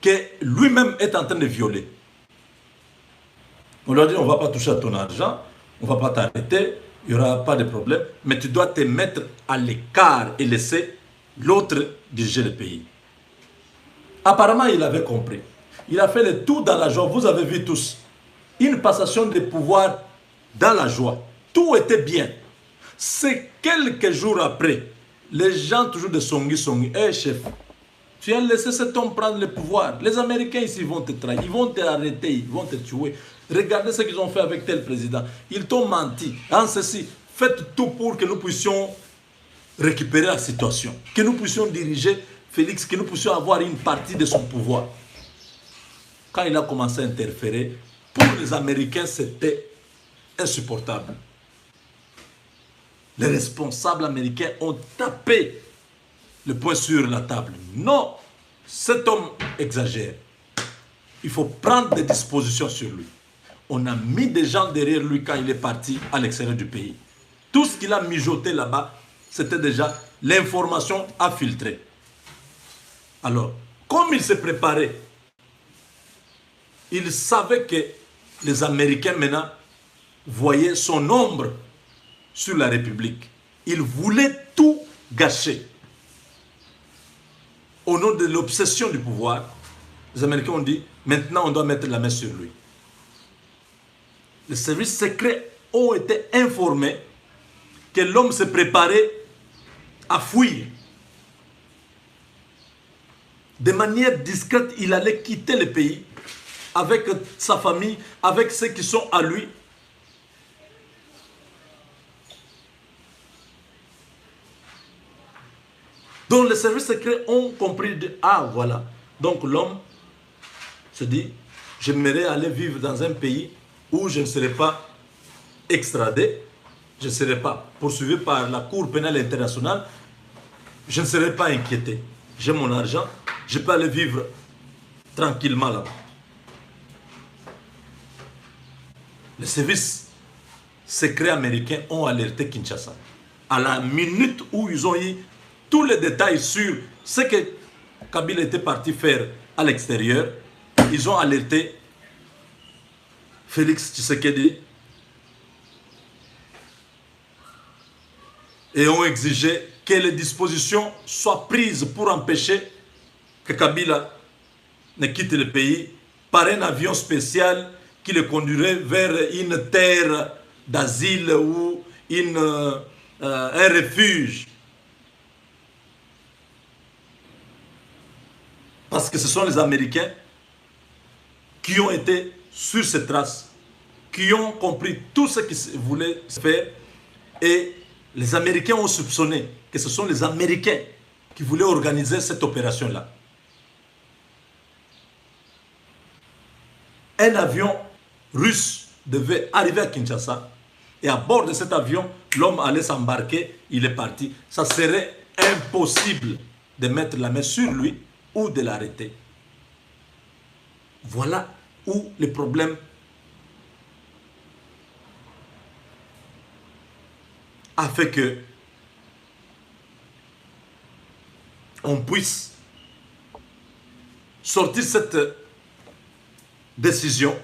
que lui-même est en train de violer. On lui a dit, on ne va pas toucher à ton argent, on ne va pas t'arrêter, il n'y aura pas de problème, mais tu dois te mettre à l'écart et laisser l'autre diriger le pays. Apparemment, il avait compris. Il a fait le tout dans la joie. Vous avez vu tous. Une passation de pouvoir dans la joie. Tout était bien. C'est quelques jours après, les gens toujours de Songi. Hé chef, tu as laissé cet homme prendre le pouvoir. Les Américains ici vont te trahir, ils vont t'arrêter, ils vont te tuer. Regardez ce qu'ils ont fait avec tel président. Ils t'ont menti. En ceci, faites tout pour que nous puissions récupérer la situation. Que nous puissions diriger Félix, que nous puissions avoir une partie de son pouvoir. Quand il a commencé à interférer, pour les Américains, c'était insupportable. Les responsables américains ont tapé le poing sur la table. Non, cet homme exagère. Il faut prendre des dispositions sur lui. On a mis des gens derrière lui quand il est parti à l'extérieur du pays. Tout ce qu'il a mijoté là-bas, c'était déjà l'information à filtrer. Alors, comme il s'est préparé, il savait que les Américains maintenant voyaient son ombre sur la République. Il voulait tout gâcher. Au nom de l'obsession du pouvoir, les Américains ont dit, maintenant on doit mettre la main sur lui. Les services secrets ont été informés que l'homme se préparait à fuir. De manière discrète, il allait quitter le pays avec sa famille, avec ceux qui sont à lui. Donc les services secrets ont compris de ah voilà. Donc l'homme se dit, j'aimerais aller vivre dans un pays où je ne serai pas extradé, je ne serai pas poursuivi par la Cour pénale internationale, je ne serai pas inquiété. J'ai mon argent, je peux aller vivre tranquillement là-bas. Les services secrets américains ont alerté Kinshasa. À la minute où ils ont eu tous les détails sur ce que Kabila était parti faire à l'extérieur, ils ont alerté Félix Tshisekedi et ont exigé que les dispositions soient prises pour empêcher que Kabila ne quitte le pays par un avion spécial qui le conduirait vers une terre d'asile ou un refuge. Parce que ce sont les Américains qui ont été sur ces traces, qui ont compris tout ce qu'ils voulaient faire, et les Américains ont soupçonné que ce sont les Américains qui voulaient organiser cette opération-là. Un avion russe devait arriver à Kinshasa, et à bord de cet avion, l'homme allait s'embarquer, il est parti. Ça serait impossible de mettre la main sur lui ou de l'arrêter. Voilà où le problème a fait que on puisse sortir cette décision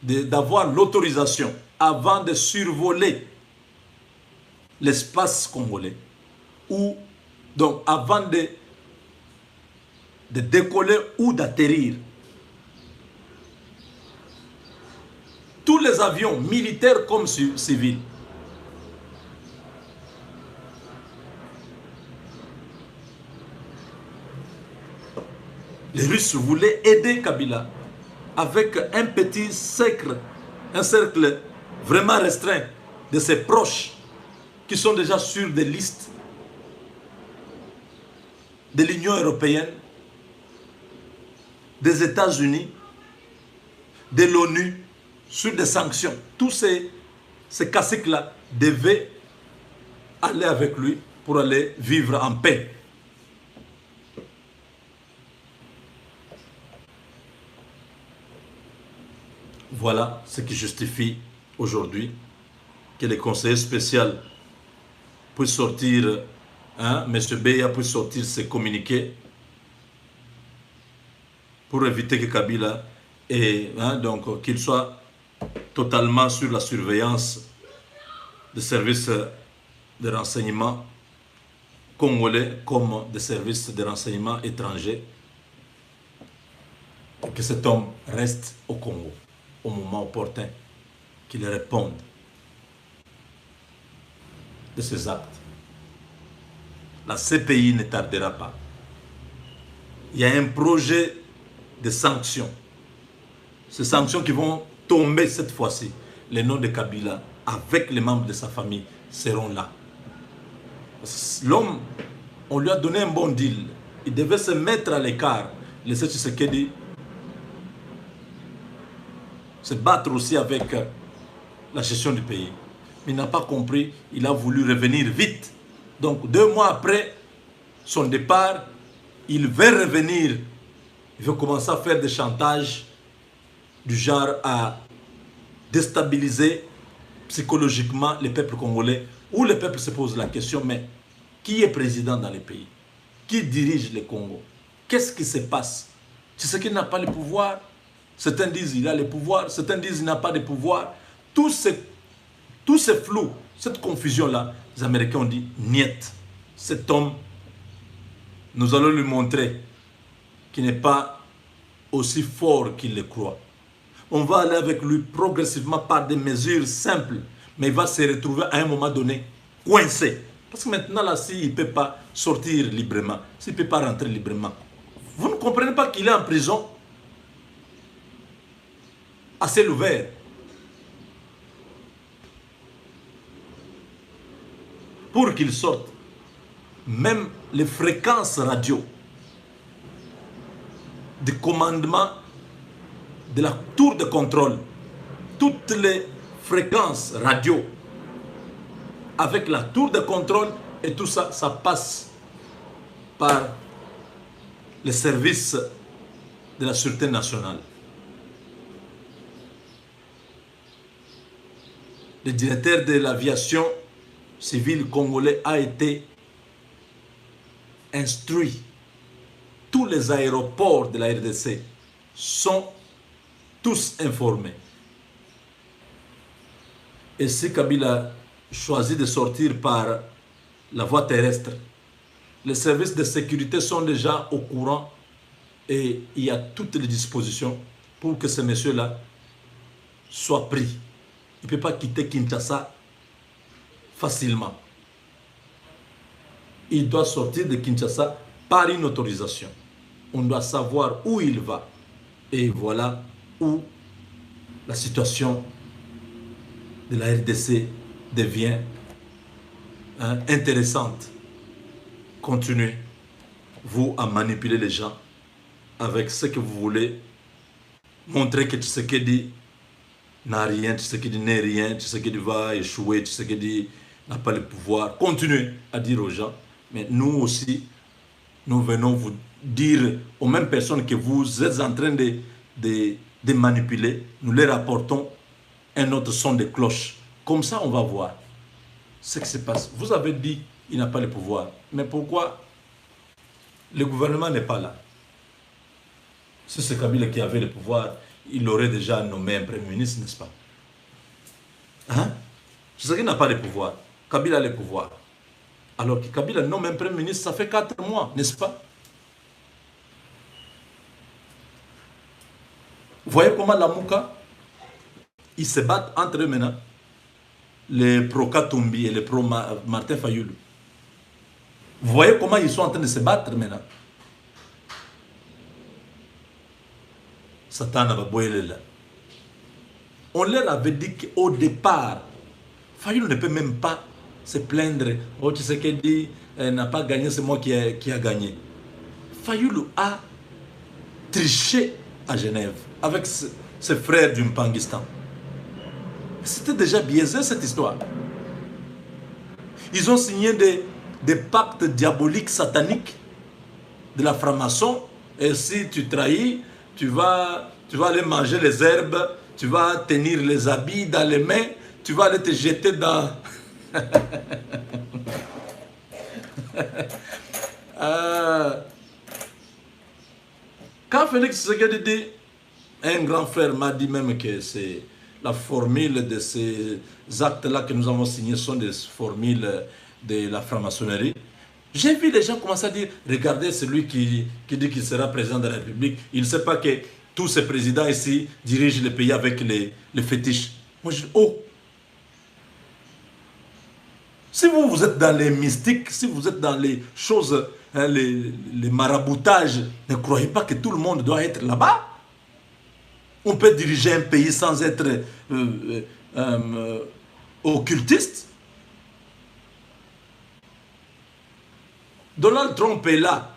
d'avoir l'autorisation avant de survoler l'espace congolais, ou donc avant de décoller ou d'atterrir. Tous les avions, militaires comme civils, les Russes voulaient aider Kabila avec un petit cercle, un cercle vraiment restreint de ses proches qui sont déjà sur des listes de l'Union européenne, des États-Unis, de l'ONU, sur des sanctions. Tous ces caciques-là devaient aller avec lui pour aller vivre en paix. Voilà ce qui justifie aujourd'hui que les conseillers spéciaux puissent sortir, hein, M. Beya puisse sortir ses communiqués pour éviter que Kabila donc qu'il soit totalement sur la surveillance des services de renseignement congolais comme des services de renseignement étrangers, et que cet homme reste au Congo au moment opportun, qu'il réponde de ses actes. La CPI ne tardera pas. Il y a un projet de sanctions. Ces sanctions qui vont tomber cette fois-ci. Les noms de Kabila, avec les membres de sa famille, seront là. L'homme, on lui a donné un bon deal. Il devait se mettre à l'écart, laisser Tshisekedi se battre aussi avec la gestion du pays. Mais il n'a pas compris, il a voulu revenir vite. Donc 2 mois après son départ, il veut revenir. Il veut commencer à faire des chantages du genre à déstabiliser psychologiquement les peuples congolais, où le peuple se pose la question, mais qui est président dans les pays? Qui dirige le Congo? Qu'est-ce qui se passe? C'est ce qu'il n'a pas le pouvoir. Certains disent qu'il a le pouvoir, certains disent qu'il n'a pas de pouvoir. Tout ce flou, cette confusion-là, les Américains ont dit, niet, cet homme, nous allons lui montrer qu'il n'est pas aussi fort qu'il le croit. On va aller avec lui progressivement par des mesures simples, mais il va se retrouver à un moment donné coincé. Parce que maintenant, là, s'il ne peut pas sortir librement, s'il ne peut pas rentrer librement, vous ne comprenez pas qu'il est en prison à ciel ouvert. Pour qu'il sorte, même les fréquences radio de commandement de la tour de contrôle, toutes les fréquences radio avec la tour de contrôle et tout ça, ça passe par les services de la Sûreté nationale. Le directeur de l'aviation civile congolais a été instruit. Tous les aéroports de la RDC sont tous informés. Et si Kabila choisit de sortir par la voie terrestre, les services de sécurité sont déjà au courant et il y a toutes les dispositions pour que ce monsieur-là soit pris. Il ne peut pas quitter Kinshasa facilement. Il doit sortir de Kinshasa par une autorisation. On doit savoir où il va. Et voilà où la situation de la RDC devient intéressante. Continuez, vous, à manipuler les gens avec ce que vous voulez. Montrer que Tshisekedi n'a rien, Tshisekedi n'est rien, Tshisekedi va échouer, Tshisekedi n'a pas le pouvoir. Continuez à dire aux gens, mais nous aussi, nous venons vous dire aux mêmes personnes que vous êtes en train de manipuler, nous les rapportons un autre son de cloche. Comme ça, on va voir ce qui se passe. Vous avez dit qu'il n'a pas le pouvoir, mais pourquoi le gouvernement n'est pas là? Si c'est Kabila qui avait le pouvoir, il aurait déjà nommé un premier ministre, n'est-ce pas? Hein? C'est ce qui n'a pas de pouvoir. Kabila a le pouvoir. Alors que Kabila nomme un premier ministre, ça fait 4 mois, n'est-ce pas? Vous voyez comment la Mouka, ils se battent entre eux maintenant. Les pro-Katumbi et les pro-Martin Fayoulou. Vous voyez comment ils sont en train de se battre maintenant. Satan va boire là. On leur avait dit qu'au départ, Fayoulou ne peut même pas se plaindre. Oh, tu sais qu'il dit, n'a pas gagné, c'est moi qui a gagné. Fayoulou a triché à Genève avec ses frères du Mpangistan. C'était déjà biaisé cette histoire. Ils ont signé des pactes diaboliques, sataniques de la franc-maçon. Et si tu trahis, tu vas aller manger les herbes, tu vas tenir les habits dans les mains, tu vas aller te jeter dans... Quand Félix Tshisekedi dit, un grand frère m'a dit même que c'est la formule de ces actes-là que nous avons signés sont des formules de la franc-maçonnerie. J'ai vu les gens commencer à dire, regardez celui qui dit qu'il sera président de la République, il ne sait pas que tous ces présidents ici dirigent le pays avec les fétiches. Moi je dis, oh, si vous êtes dans les mystiques, si vous êtes dans les choses, hein, les maraboutages, ne croyez pas que tout le monde doit être là-bas. On peut diriger un pays sans être occultiste. Donald Trump est là.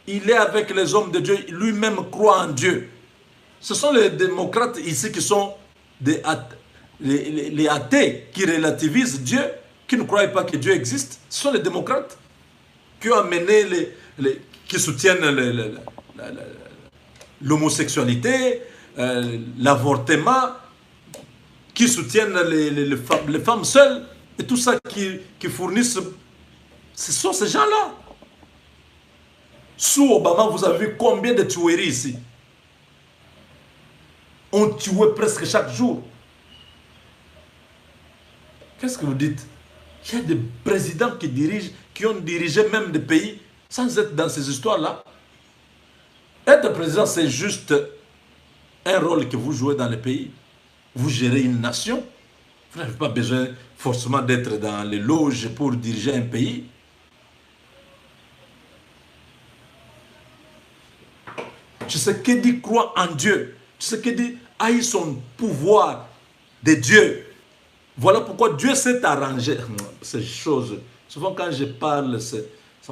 Il est avec les hommes de Dieu. Lui-même croit en Dieu. Ce sont les démocrates ici qui sont les athées qui relativisent Dieu, qui ne croient pas que Dieu existe. Ce sont les démocrates qui ont amené, qui soutiennent l'homosexualité, l'avortement, qui soutiennent les femmes seules, et tout ça qui fournissent. Ce sont ces gens-là. Sous Obama, vous avez vu combien de tueries ici? On tuait presque chaque jour. Qu'est-ce que vous dites? Il y a des présidents qui ont dirigé même des pays sans être dans ces histoires-là. Être président, c'est juste un rôle que vous jouez dans le pays. Vous gérez une nation. Vous n'avez pas besoin forcément d'être dans les loges pour diriger un pays. Tshisekedi croit en Dieu. Tshisekedi haït son pouvoir de Dieu. Voilà pourquoi Dieu s'est arrangé. Ces choses, souvent quand je parle, ça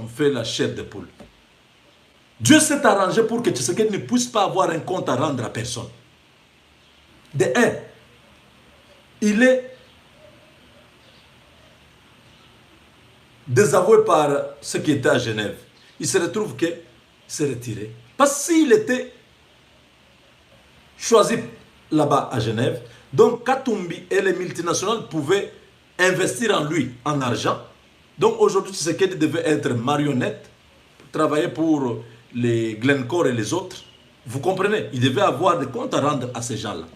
me fait la chair de poule. Dieu s'est arrangé pour que Tshisekedi ne puisse pas avoir un compte à rendre à personne. De un, il est désavoué par ceux qui étaient à Genève. Il se retrouve qu'il s'est retiré. Parce que s'il était choisi là-bas à Genève, donc Katumbi et les multinationales pouvaient investir en lui, en argent. Donc aujourd'hui, Tshisekedi devait être marionnette, travailler pour les Glencore et les autres. Vous comprenez? Il devait avoir des comptes à rendre à ces gens-là.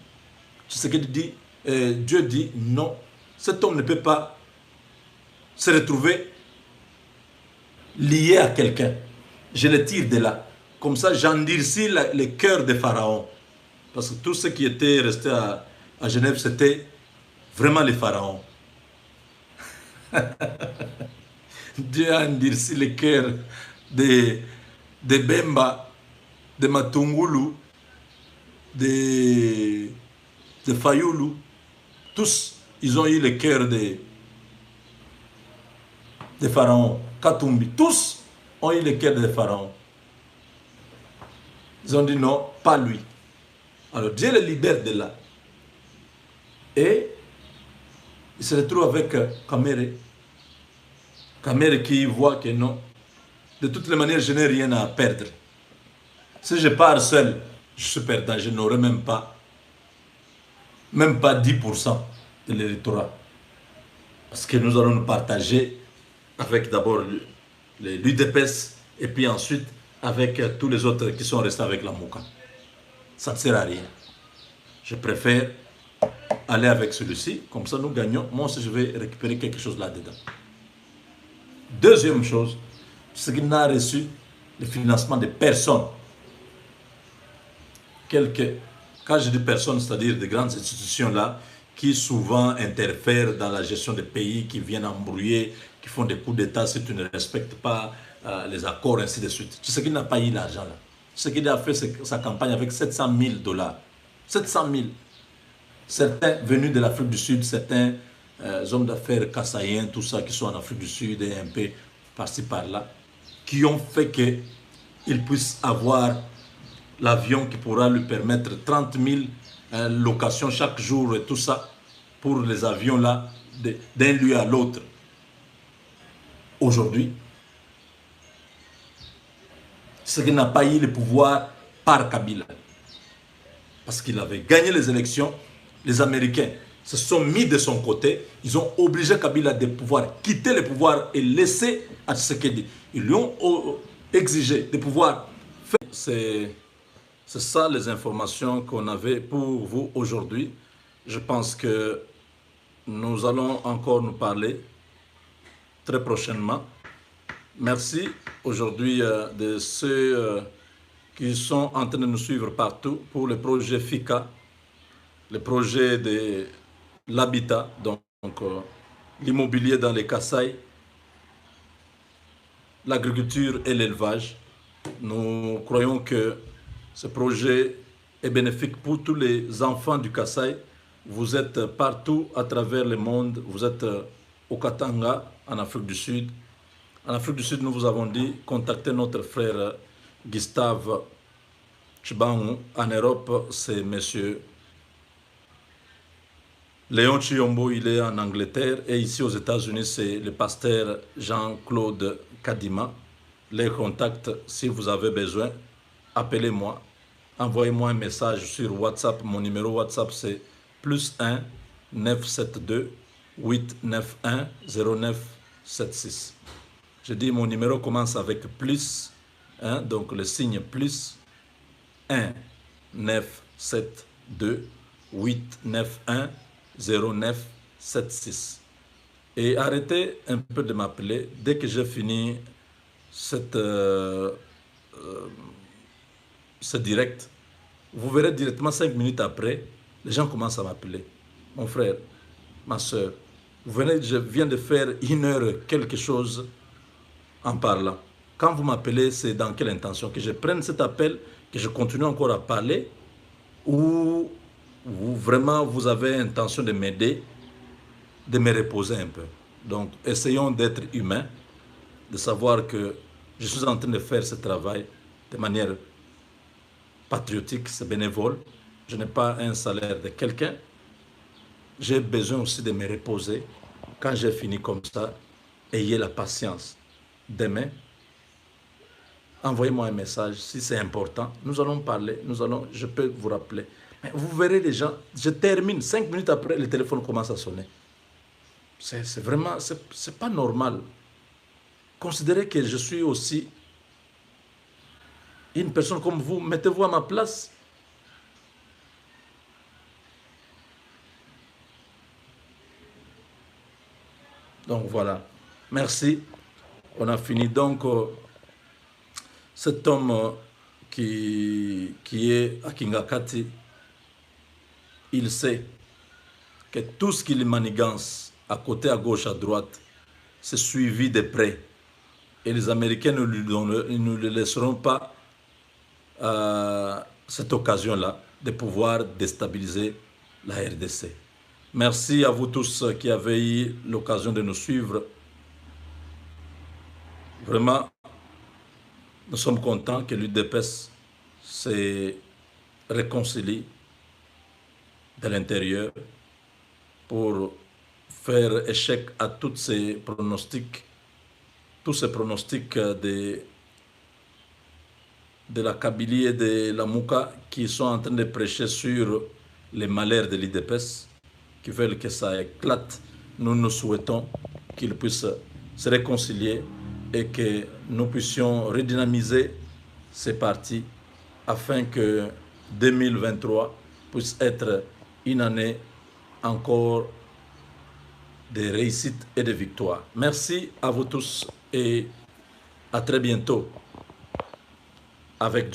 Tshisekedi dit, Dieu dit, non, cet homme ne peut pas se retrouver lié à quelqu'un. Je le tire de là. Comme ça, j'endurcis le cœur des pharaons. Parce que tous ceux qui étaient restés à Genève, c'était vraiment les pharaons. Dieu a endurci le cœur de Bemba, de Matungulu, de Fayoulou. Tous, ils ont eu le cœur des pharaons. Katumbi, tous ont eu le cœur des pharaons. Ils ont dit non, pas lui. Alors Dieu le libère de là. Et il se retrouve avec Kamere. Kamere qui voit que non, de toutes les manières, je n'ai rien à perdre. Si je pars seul, je suis perdant, je n'aurai même pas 10% de l'électorat. Parce que nous allons nous partager avec d'abord l'UDPS et puis ensuite avec tous les autres qui sont restés avec la Mouka. Ça ne sert à rien. Je préfère aller avec celui-ci, comme ça nous gagnons. Moi aussi je vais récupérer quelque chose là-dedans. Deuxième chose, c'est qu'il n'a reçu le financement de personnes. Quand je dis personnes, c'est-à-dire des grandes institutions là, qui souvent interfèrent dans la gestion des pays, qui viennent embrouiller, qui font des coups d'État si tu ne respectes pas les accords, ainsi de suite. Tu sais qu'il n'a pas eu l'argent là. Tu sais qu'il a fait sa campagne avec 700 000 $. 700 000. Certains venus de l'Afrique du Sud, certains hommes d'affaires kassaïens, tout ça, qui sont en Afrique du Sud et un peu par-ci par-là, qui ont fait qu'il puisse avoir l'avion qui pourra lui permettre 30 000 locations chaque jour et tout ça, pour les avions là, d'un lieu à l'autre. Aujourd'hui, c'est qu'il n'a pas eu le pouvoir par Kabila. Parce qu'il avait gagné les élections, les Américains se sont mis de son côté. Ils ont obligé Kabila de pouvoir quitter le pouvoir et laisser à Tshisekedi. Ils lui ont exigé de pouvoir faire. C'est ça les informations qu'on avait pour vous aujourd'hui. Je pense que nous allons encore nous parler très prochainement. Merci aujourd'hui de ceux qui sont en train de nous suivre partout pour le projet FICA, le projet de l'habitat, donc l'immobilier dans les Kasaï, l'agriculture et l'élevage. Nous croyons que ce projet est bénéfique pour tous les enfants du Kasaï. Vous êtes partout à travers le monde. Vous êtes au Katanga, en Afrique du Sud. En Afrique du Sud, nous vous avons dit, contactez notre frère Gustave Chibangu. En Europe, c'est monsieur Léon Chiombo, il est en Angleterre. Et ici aux États-Unis, c'est le pasteur Jean-Claude Kadima. Les contacts, si vous avez besoin, appelez-moi. Envoyez-moi un message sur WhatsApp. Mon numéro WhatsApp, c'est +1 972 891 0976. Je dis mon numéro commence avec plus, hein, donc le signe plus 1 972 891 0976. Et arrêtez un peu de m'appeler dès que j'ai fini ce direct. Vous verrez directement 5 minutes après, les gens commencent à m'appeler. Mon frère, ma soeur, vous venez, je viens de faire 1 heure quelque chose en parlant. Quand vous m'appelez, c'est dans quelle intention? Que je prenne cet appel, que je continue encore à parler, ou vraiment vous avez intention de m'aider, de me reposer un peu. Donc, essayons d'être humains, de savoir que je suis en train de faire ce travail de manière patriotique, c'est bénévole. Je n'ai pas un salaire de quelqu'un. J'ai besoin aussi de me reposer. Quand j'ai fini comme ça, ayez la patience. Demain, envoyez-moi un message si c'est important. Nous allons parler, je peux vous rappeler. Mais vous verrez les gens, je termine, 5 minutes après, le téléphone commence à sonner. C'est vraiment, c'est pas normal. Considérez que je suis aussi une personne comme vous. Mettez-vous à ma place. Donc voilà. Merci. On a fini. Donc, cet homme qui est à Kingakati, il sait que tout ce qu'il manigance à côté, à gauche, à droite, c'est suivi de près. Et les Américains ne lui laisseront pas cette occasion-là de pouvoir déstabiliser la RDC. Merci à vous tous qui avez eu l'occasion de nous suivre. Vraiment, nous sommes contents que l'UDPS se réconcilie de l'intérieur pour faire échec à tous ces pronostics de la Kabylie et de la Mouka qui sont en train de prêcher sur les malheurs de l'UDPS, qui veulent que ça éclate. Nous nous souhaitons qu'ils puissent se réconcilier et que nous puissions redynamiser ces partis afin que 2023 puisse être une année encore de réussite et de victoire. Merci à vous tous et à très bientôt avec